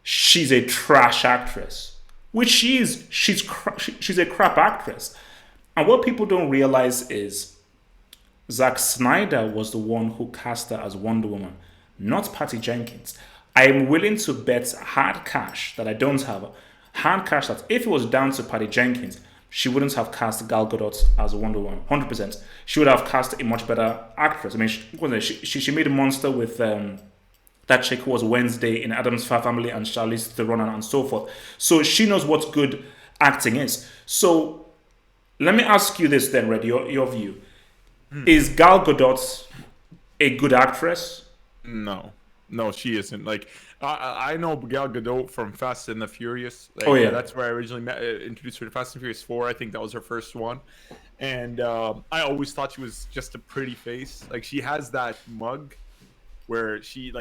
she's a trash actress. Which she is. She's a crap actress. And what people don't realize is, Zack Snyder was the one who cast her as Wonder Woman, not Patty Jenkins. I am willing to bet hard cash that I don't have, hard cash that if it was down to Patty Jenkins, she wouldn't have cast Gal Gadot as Wonder Woman. 100%. She would have cast a much better actress. I mean, she made a monster with that chick who was Wednesday in Addams Family and Charlize Theron and so forth. So she knows what good acting is. So let me ask you this then, Red, your view. Is Gal Gadot a good actress? No, no, she isn't. Like I know Gal Gadot from Fast and the Furious. Like, Oh yeah. that's where I originally introduced her to Fast and Furious 4. I think that was her first one, and I always thought she was just a pretty face. Like she has that mug where she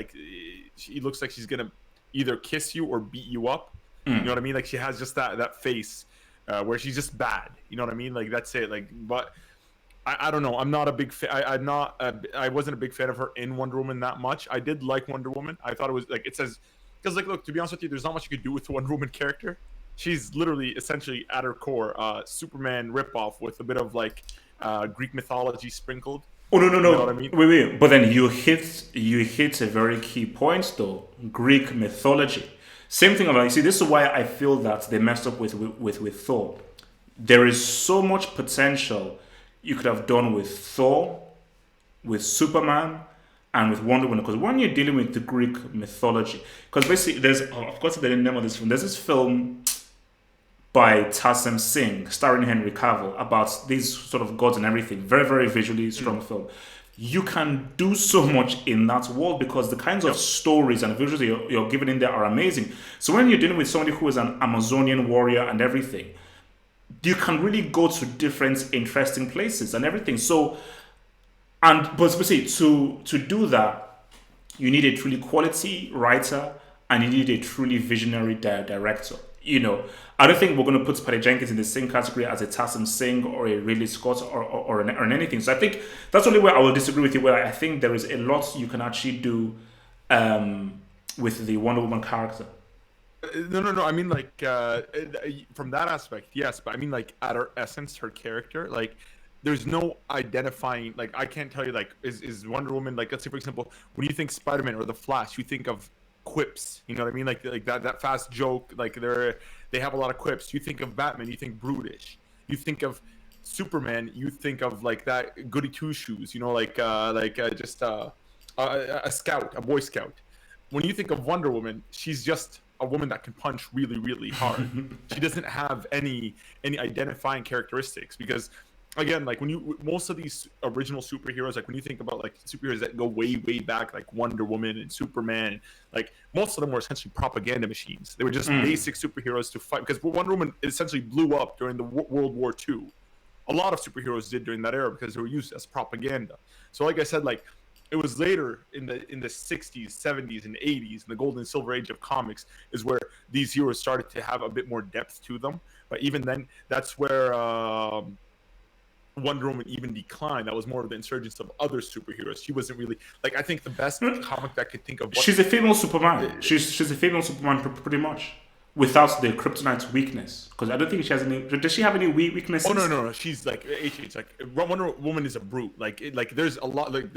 looks like she's gonna either kiss you or beat you up. You know what I mean? Like she has just that face where she's just bad. You know what I mean? Like that's it. Like but. I don't know. I'm not a big fan. I'm not. I wasn't a big fan of her in Wonder Woman that much. I did like Wonder Woman. I thought it was like it says because like look, to be honest with you, there's not much you could do with the Wonder Woman character. She's literally essentially at her core Superman ripoff with a bit of like Greek mythology sprinkled. Oh no no You know no! what I mean? Wait. But then you hit a very key point though. Greek mythology. Same thing about you see. This is why I feel that they messed up with Thor. There is so much potential you could have done with Thor, with Superman, and with Wonder Woman. Because when you're dealing with the Greek mythology, because basically there's of course the name of this film. There's this film by Tassim Singh, starring Henry Cavill, about these sort of gods and everything. Very, very visually strong film. You can do so much in that world because the kinds of stories and visuals you're given in there are amazing. So when you're dealing with somebody who is an Amazonian warrior and everything, you can really go to different interesting places and everything. So, but especially to do that, you need a truly quality writer and you need a truly visionary director. I don't think we're going to put Patty Jenkins in the same category as a Tassim Singh or a Ridley Scott or anything. So I think that's the only way I will disagree with you. Where I think there is a lot you can actually do with the Wonder Woman character. No. I mean, like from that aspect, yes. But I mean, like at her essence, her character, like there's no identifying. Like I can't tell you, like is Wonder Woman like? Let's say, for example, when you think Spider-Man or the Flash, you think of quips. You know what I mean? Like that fast joke. Like they have a lot of quips. You think of Batman, you think brutish. You think of Superman, you think of like that goody two shoes. You know, just a scout, a Boy Scout. When you think of Wonder Woman, she's just a woman that can punch really, really hard. She doesn't have any identifying characteristics because, again, like most of these original superheroes, like when you think about like superheroes that go way, way back, like Wonder Woman and Superman, like most of them were essentially propaganda machines. They were just basic superheroes to fight because Wonder Woman essentially blew up during the World War II. A lot of superheroes did during that era because they were used as propaganda. So, like I said, like it was later in the 60s, 70s, and 80s, in the golden and silver age of comics, is where these heroes started to have a bit more depth to them. But even then, that's where Wonder Woman even declined. That was more of the insurgence of other superheroes. She wasn't really like I think the best comic that I could think of. She's a female Superman. She's a female Superman pretty much, without the kryptonite weakness. Because I don't think she has any. Does she have any weaknesses? Oh no. She's like like Wonder Woman is a brute. Like there's a lot. Like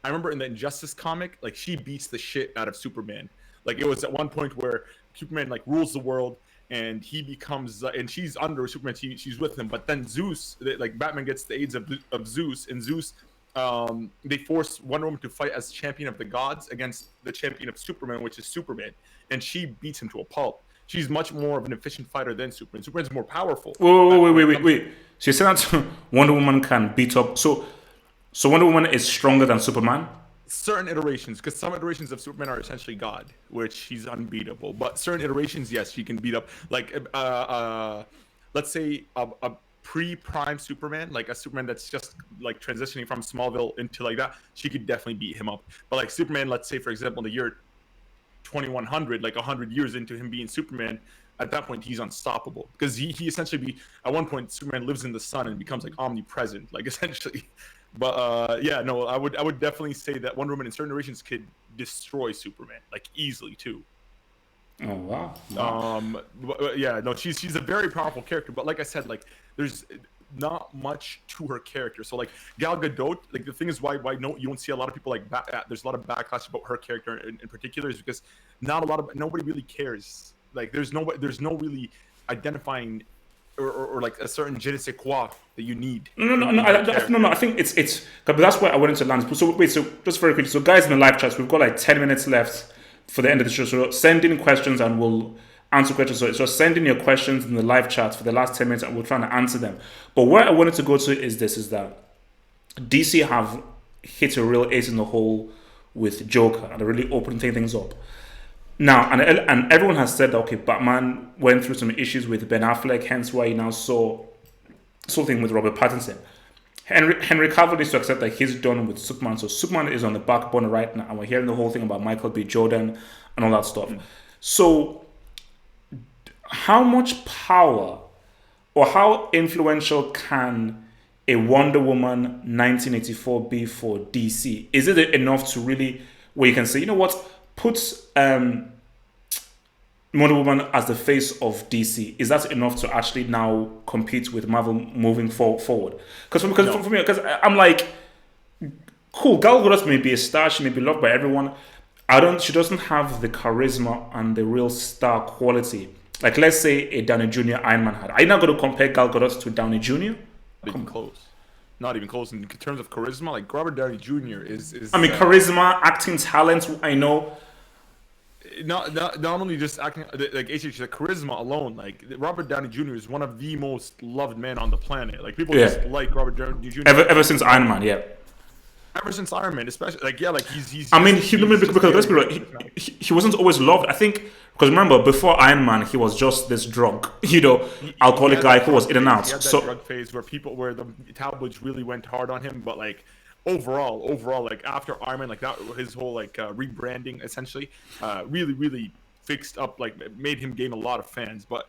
I remember in the Injustice comic, like she beats the shit out of Superman. Like it was at one point where Superman like rules the world. And he becomes, and she's under Superman. She's with him, but then Zeus, like Batman, gets the aids of Zeus, and Zeus, they force Wonder Woman to fight as champion of the gods against the champion of Superman, which is Superman, and she beats him to a pulp. She's much more of an efficient fighter than Superman. Superman's more powerful. Wait. So you said that Wonder Woman can beat up. So Wonder Woman is stronger than Superman? Certain iterations, because some iterations of Superman are essentially God, which he's unbeatable. But certain iterations, yes, she can beat up. Like, let's say a pre-prime Superman, like a Superman that's just like transitioning from Smallville into like that, she could definitely beat him up. But like Superman, let's say for example, in the year 2100, like 100 years into him being Superman, at that point he's unstoppable because he essentially at one point Superman lives in the sun and becomes like omnipresent, like essentially. But I would definitely say that Wonder Woman in certain iterations could destroy Superman like easily too. Oh wow. She's a very powerful character, but like I said, like there's not much to her character. So like Gal Gadot, like the thing is why you don't see a lot of people like there's a lot of backlash about her character in particular is because nobody really cares. Like there's no really identifying or like a certain je ne sais quoi that you need. No. I think it's. But that's why I went into land. So wait. So just very quickly. So guys in the live chats, we've got like 10 minutes left for the end of the show. So send in questions and we'll answer questions. So just send in your questions in the live chat for the last 10 minutes and we'll try to answer them. But where I wanted to go to is that DC have hit a real ace in the hole with Joker and they're really opening things up. Now, and everyone has said that, okay, Batman went through some issues with Ben Affleck, hence why you now saw something with Robert Pattinson. Henry Cavill needs to accept that he's done with Superman, so Superman is on the back burner right now, and we're hearing the whole thing about Michael B. Jordan and all that stuff. So, how much power or how influential can a Wonder Woman 1984 be for DC? Is it enough to really, where you can say, you know what, put Wonder Woman as the face of DC? Is that enough to actually now compete with Marvel moving forward? Because for me, because I'm like, cool, Gal Gadot may be a star, she may be loved by everyone. She doesn't have the charisma and the real star quality. Like, let's say a Downey Jr. Iron Man had. Are you not going to compare Gal Gadot to Downey Jr.? Not even close. Not even close. In terms of charisma, like Robert Downey Jr. is I mean, charisma, acting talent, I know. Not only just acting, like the charisma alone. Like Robert Downey Jr. is one of the most loved men on the planet. Like people just like Robert Downey Jr. Ever since Iron Man, yeah. Ever since Iron Man, especially like he's. I mean, because let's be real, he wasn't always loved. I think because remember before Iron Man, he was just this drunk, alcoholic guy who was in and out. He had that drug phase where the tabloids really went hard on him, but like. Overall, like after Iron Man, like that, his whole like rebranding essentially, really fixed up, like made him gain a lot of fans. But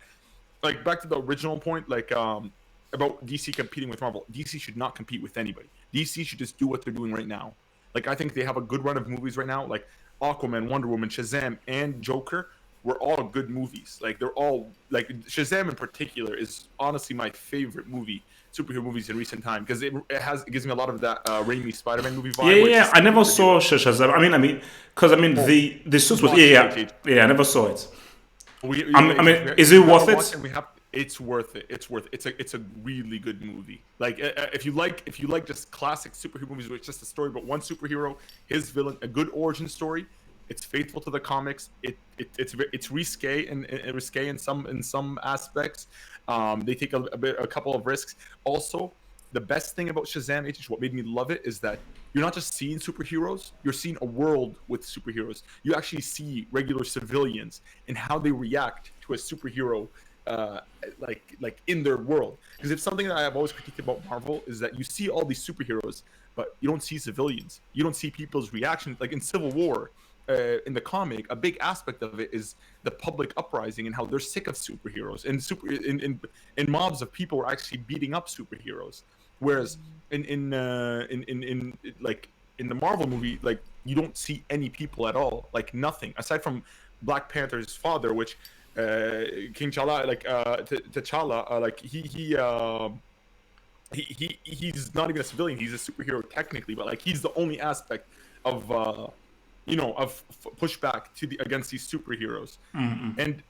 like back to the original point, like about DC competing with Marvel, DC should not compete with anybody. DC should just do what they're doing right now. Like I think they have a good run of movies right now, like Aquaman, Wonder Woman, Shazam, and Joker. Were all good movies. Like they're all like Shazam in particular is honestly my favorite superhero movies in recent time because it gives me a lot of that Raimi Spider-Man movie vibe. Yeah. I never saw Shazam. The suits was I never saw it. Is it worth it? It's worth it. It's a really good movie. Like if you like just classic superhero movies where it's just a story about one superhero, his villain, a good origin story. It's faithful to the comics. It's risque and risque in some aspects. They take a couple of risks. Also, the best thing about Shazam, what made me love it, is that you're not just seeing superheroes. You're seeing a world with superheroes. You actually see regular civilians and how they react to a superhero, like in their world. Because it's something that I have always critiqued about Marvel is that you see all these superheroes, but you don't see civilians. You don't see people's reaction. Like in Civil War. In the comic, a big aspect of it is the public uprising and how they're sick of superheroes, and mobs of people are actually beating up superheroes. Whereas in the Marvel movie, like you don't see any people at all, like nothing aside from Black Panther's father, which King T'Challa, like he's not even a civilian; he's a superhero technically, but like he's the only aspect of pushback against these superheroes, and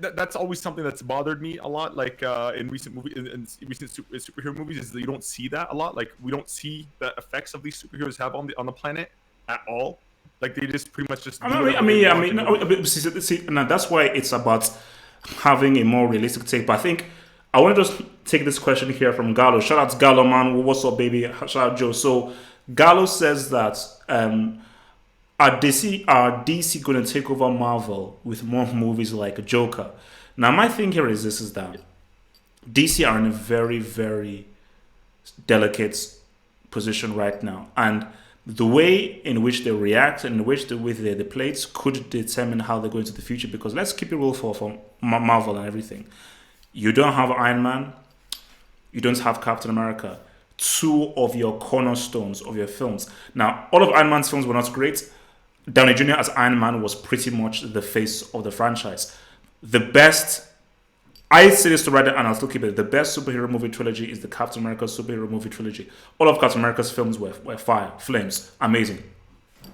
that's always something that's bothered me a lot. Like in recent superhero movies, is that you don't see that a lot. Like we don't see the effects of these superheroes have on the planet at all. Like they just pretty much just. See, and that's why it's about having a more realistic take. But I think I want to just take this question here from Gallo. Shout out to Gallo, man. What's up, baby? Shout out Joe. So Gallo says that. Are DC going to take over Marvel with more movies like Joker? Now, my thing here is this: is that DC are in a very, very delicate position right now, and the way in which they react and with the plates could determine how they go into the future. Because let's keep it real for Marvel and everything. You don't have Iron Man, you don't have Captain America, two of your cornerstones of your films. Now, all of Iron Man's films were not great. Downey Jr. as Iron Man was pretty much the face of the franchise. The best, I say this to write it and I'll still keep it, the best superhero movie trilogy is the Captain America superhero movie trilogy. All of Captain America's films were fire, flames, amazing.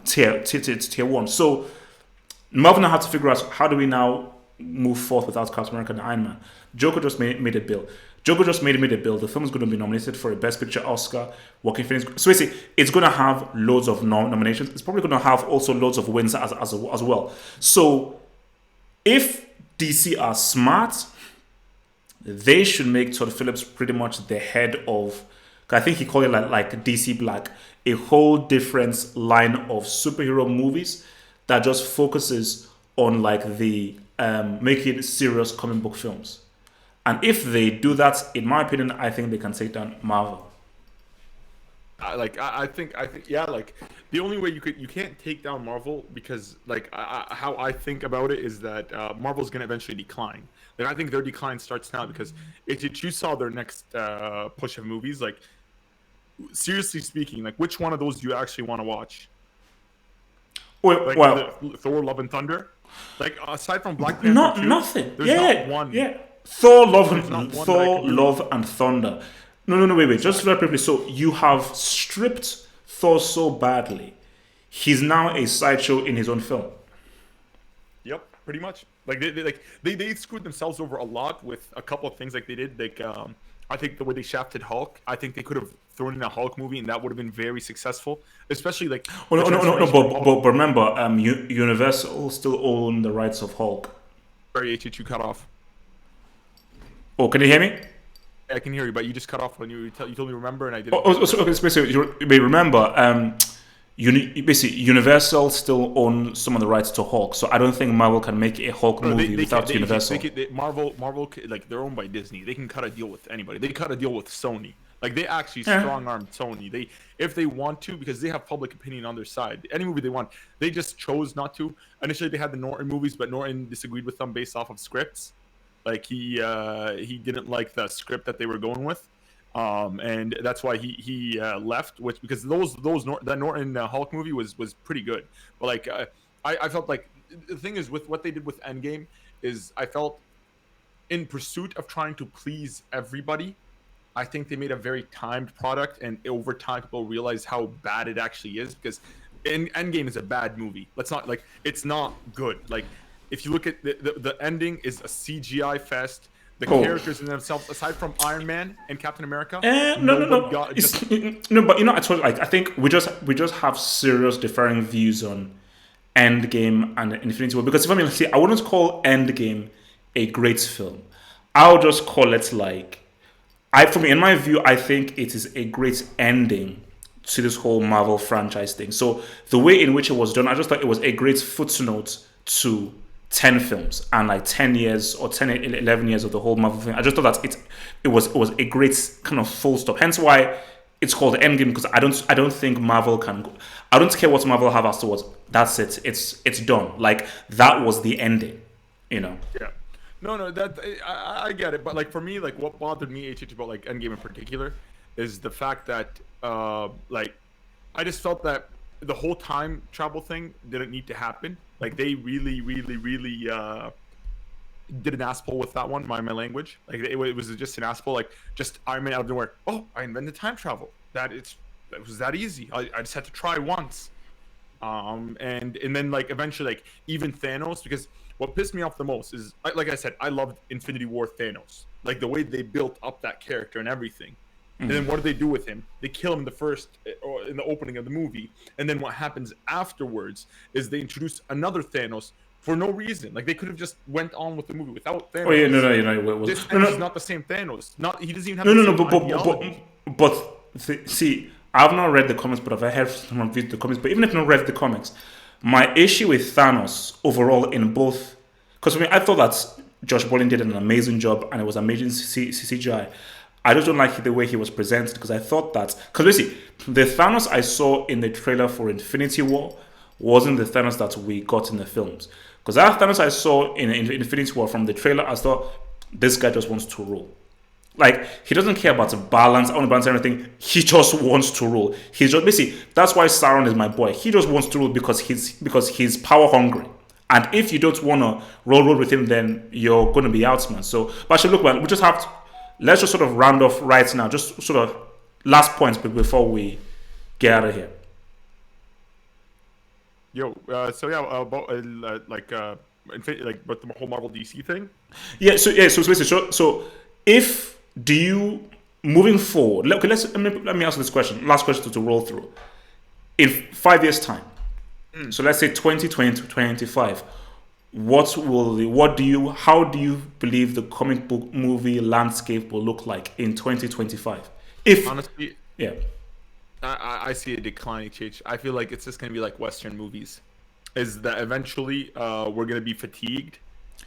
Tier 1. So Marvel now had to figure out how do we now move forth without Captain America and Iron Man. Joker just made a bill. Joker just made a bill. The film is going to be nominated for a Best Picture Oscar. Joaquin Phoenix. So basically, it's going to have loads of nominations. It's probably going to have also loads of wins as well. So if DC are smart, they should make Todd Phillips pretty much the head of I think he called it like DC Black, a whole different line of superhero movies that just focuses on like the making serious comic book films. And if they do that, in my opinion, I think they can take down Marvel. I think yeah, like the only way you can't take down Marvel because like how I think about it is that Marvel's gonna eventually decline. Like I think their decline starts now because if you saw their next push of movies, like seriously speaking, like which one of those do you actually want to watch? Well, Like well, Thor: Love and Thunder. Like aside from Black Panther not 2, nothing. there's Yeah, not one. yeah. Thor, There's not love, one that I Thor, could really. love, and thunder. No, wait. Just Exactly. very briefly. So you have stripped Thor so badly. He's now a sideshow in his own film. Yep, pretty much. Like they screwed themselves over a lot with a couple of things like they did. Like I think the way they shafted Hulk, I think they could have thrown in a Hulk movie and that would have been very successful. Especially like Oh the no, no. transformation of But Hulk. remember, Universal still own the rights of Hulk. Sorry, HHU cut off. Oh, can you hear me? I can hear you, but you just cut off when you told me remember and I Oh, didn't hear. so, okay, so basically, you may remember, basically, Universal still own some of the rights to Hulk, so I don't think Marvel can make a Hulk No, movie they can without Universal. Like they're owned by Disney. They can cut a deal with anybody. They cut a deal with Sony. Like they actually Yeah. strong armed Sony. They if they want to because they have public opinion on their side. Any movie they want, they just chose not to. Initially they had the Norton movies, but Norton disagreed with them based off of scripts. Like he didn't like the script that they were going with. And that's why he left. Which because that Norton Hulk movie was pretty good. But like I felt like the thing is with what they did with Endgame is I felt in pursuit of trying to please everybody. I think they made a very timed product, and over time, people realized how bad it actually is. Because Endgame is a bad movie. Let's not like it's not good. Like if you look at the ending is a CGI fest. The Oh. characters in themselves, aside from Iron Man and Captain America, No. nobody got It's, just no, but I told you, like I think we just have serious differing views on Endgame and Infinity War because if I mean, see, I wouldn't call Endgame a great film. I'll just call it like for me, in my view, I think it is a great ending to this whole Marvel franchise thing. So the way in which it was done, I just thought it was a great footnote to 10 films and like 10 years or 10, 11 years of the whole Marvel thing. I just thought that it was a great kind of full stop. Hence why it's called Endgame because I don't think Marvel can go. I don't care what Marvel have afterwards. That's it. It's done. Like that was the ending, you know. yeah. No, that I get it, but like for me, like what bothered me, about like Endgame in particular, is the fact that like I just felt that the whole time travel thing didn't need to happen. Like they really did an asshole with that one. My language, like it was just an asshole. Like just Iron Man out of nowhere. Oh, I invented time travel. That was that easy. I just had to try once. And then like eventually like even Thanos because what pissed me off the most is like I said I loved Infinity War Thanos like the way they built up that character and everything and then what do they do with him? They kill him or in the opening of the movie and then what happens afterwards is they introduce another Thanos for no reason. Like they could have just went on with the movie without Thanos. Oh yeah, no, it was This no, Thanos is no, not the same Thanos. Not he doesn't even have no, the no, no, same ideology. see, I've not read the comics, but I've heard someone read the comics. But even if I've not read the comics, my issue with Thanos overall in both, because I mean, I thought that Josh Brolin did an amazing job and it was amazing CGI. I just don't like the way he was presented because I thought that, because basically, the Thanos I saw in the trailer for Infinity War wasn't the Thanos that we got in the films. Because that Thanos I saw in Infinity War from the trailer, I thought this guy just wants to rule. Like he doesn't care about the balance, on balance everything. He just wants to rule. He's just basically that's why Sauron is my boy. He just wants to rule because he's power hungry. And if you don't want to roll with him, then you're going to be outsmart. So, but actually, look, man, we just have to let's just sort of round off right now. Just sort of last points before we get out of here. Yo, so yeah, about like but the whole Marvel DC thing. So basically, so if do you moving forward? Okay, let me ask this question. Last question to roll through. In 5 years' time, so let's say 2020 to 2025, how do you believe the comic book movie landscape will look like in 2025? If Honestly, Yeah. I see a decline, HH. I feel like it's just gonna be like Western movies. Is that eventually we're gonna be fatigued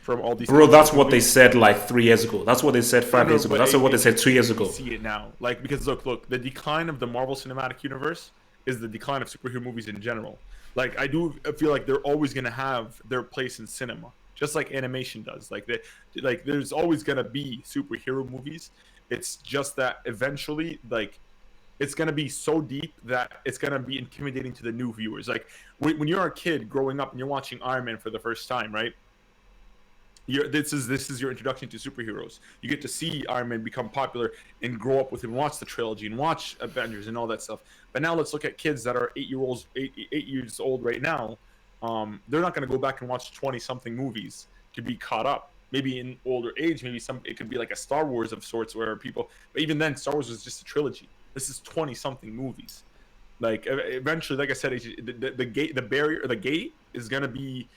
from all these Bro, comic that's book what they movies? said like 3 years ago. That's what they said No, five no, years ago. but That's what they said 2 years we ago. see it now. Like because look, the decline of the Marvel Cinematic Universe is the decline of superhero movies in general. Like I do feel like they're always gonna have their place in cinema, just like animation does. Like there's always gonna be superhero movies. It's just that eventually, like it's gonna be so deep that it's gonna be intimidating to the new viewers. Like when you're a kid growing up and you're watching Iron Man for the first time, right? This is your introduction to superheroes. You get to see Iron Man become popular and grow up with him, watch the trilogy and watch Avengers and all that stuff. But now let's look at kids that are 8 years old right now. They're not going to go back and watch 20-something movies to be caught up. Maybe in older age, maybe it could be like a Star Wars of sorts where people. But even then, Star Wars was just a trilogy. This is 20-something movies. Like eventually, like I said, the gate is going to be,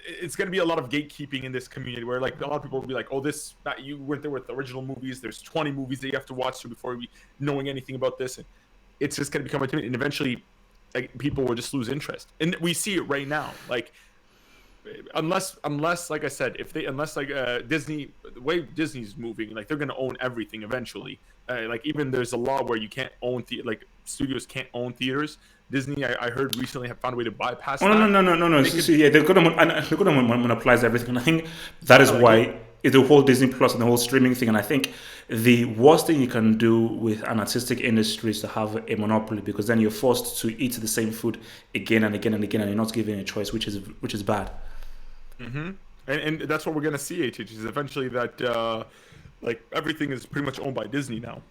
it's going to be a lot of gatekeeping in this community where like a lot of people will be like, oh, that you went there with the original movies, there's 20 movies that you have to watch before knowing anything about this, and it's just going to become intimidating, and eventually like people will just lose interest, and we see it right now. Like unless like I said, unless like Disney, the way Disney's moving, like they're going to own everything eventually. Like even there's a law where you can't own like studios can't own theaters. Disney, I heard recently, have found a way to bypass Oh no that. no no no no no! Yeah, they're gonna monopolize everything, and I think that is why the whole Disney Plus and the whole streaming thing. And I think the worst thing you can do with an artistic industry is to have a monopoly, because then you're forced to eat the same food again and again and again, and you're not given a choice, which is bad. Mm-hmm. And that's what we're gonna see. Is eventually that like everything is pretty much owned by Disney now.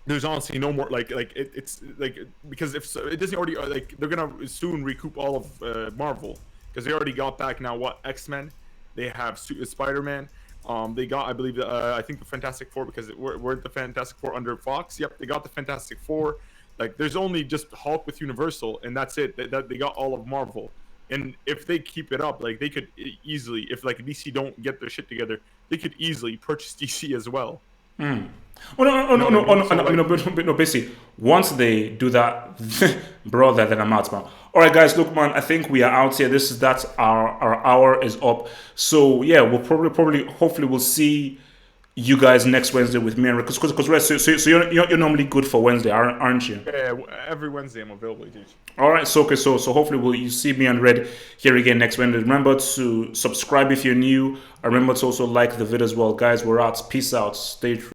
There's honestly no more it's like, because if Disney already like they're gonna soon recoup all of Marvel, because they already got back now what X-Men, they have Spider-Man, they got, I believe, I think the Fantastic Four, because weren't the Fantastic Four under Fox? Yep, they got the Fantastic Four. Like there's only just Hulk with Universal, and that's it. That they got all of Marvel. And if they keep it up, like they could easily, if like DC don't get their shit together, they could easily purchase DC as well. Oh no no You know no what I no mean? no So no, like, no, no, basically, once they do that, bro, then I'm out, man. All right, guys, look, man, I think we are out here. That's our hour is up. So yeah, we'll probably hopefully we'll see you guys next Wednesday with me and Rick. Because so you're normally good for Wednesday, aren't you? yeah, every Wednesday I'm available, dude. All right, so okay, so hopefully you see me and Red here again next Wednesday. Remember to subscribe if you're new. Remember to also like the video as well, guys. We're out. Peace out. Stay true.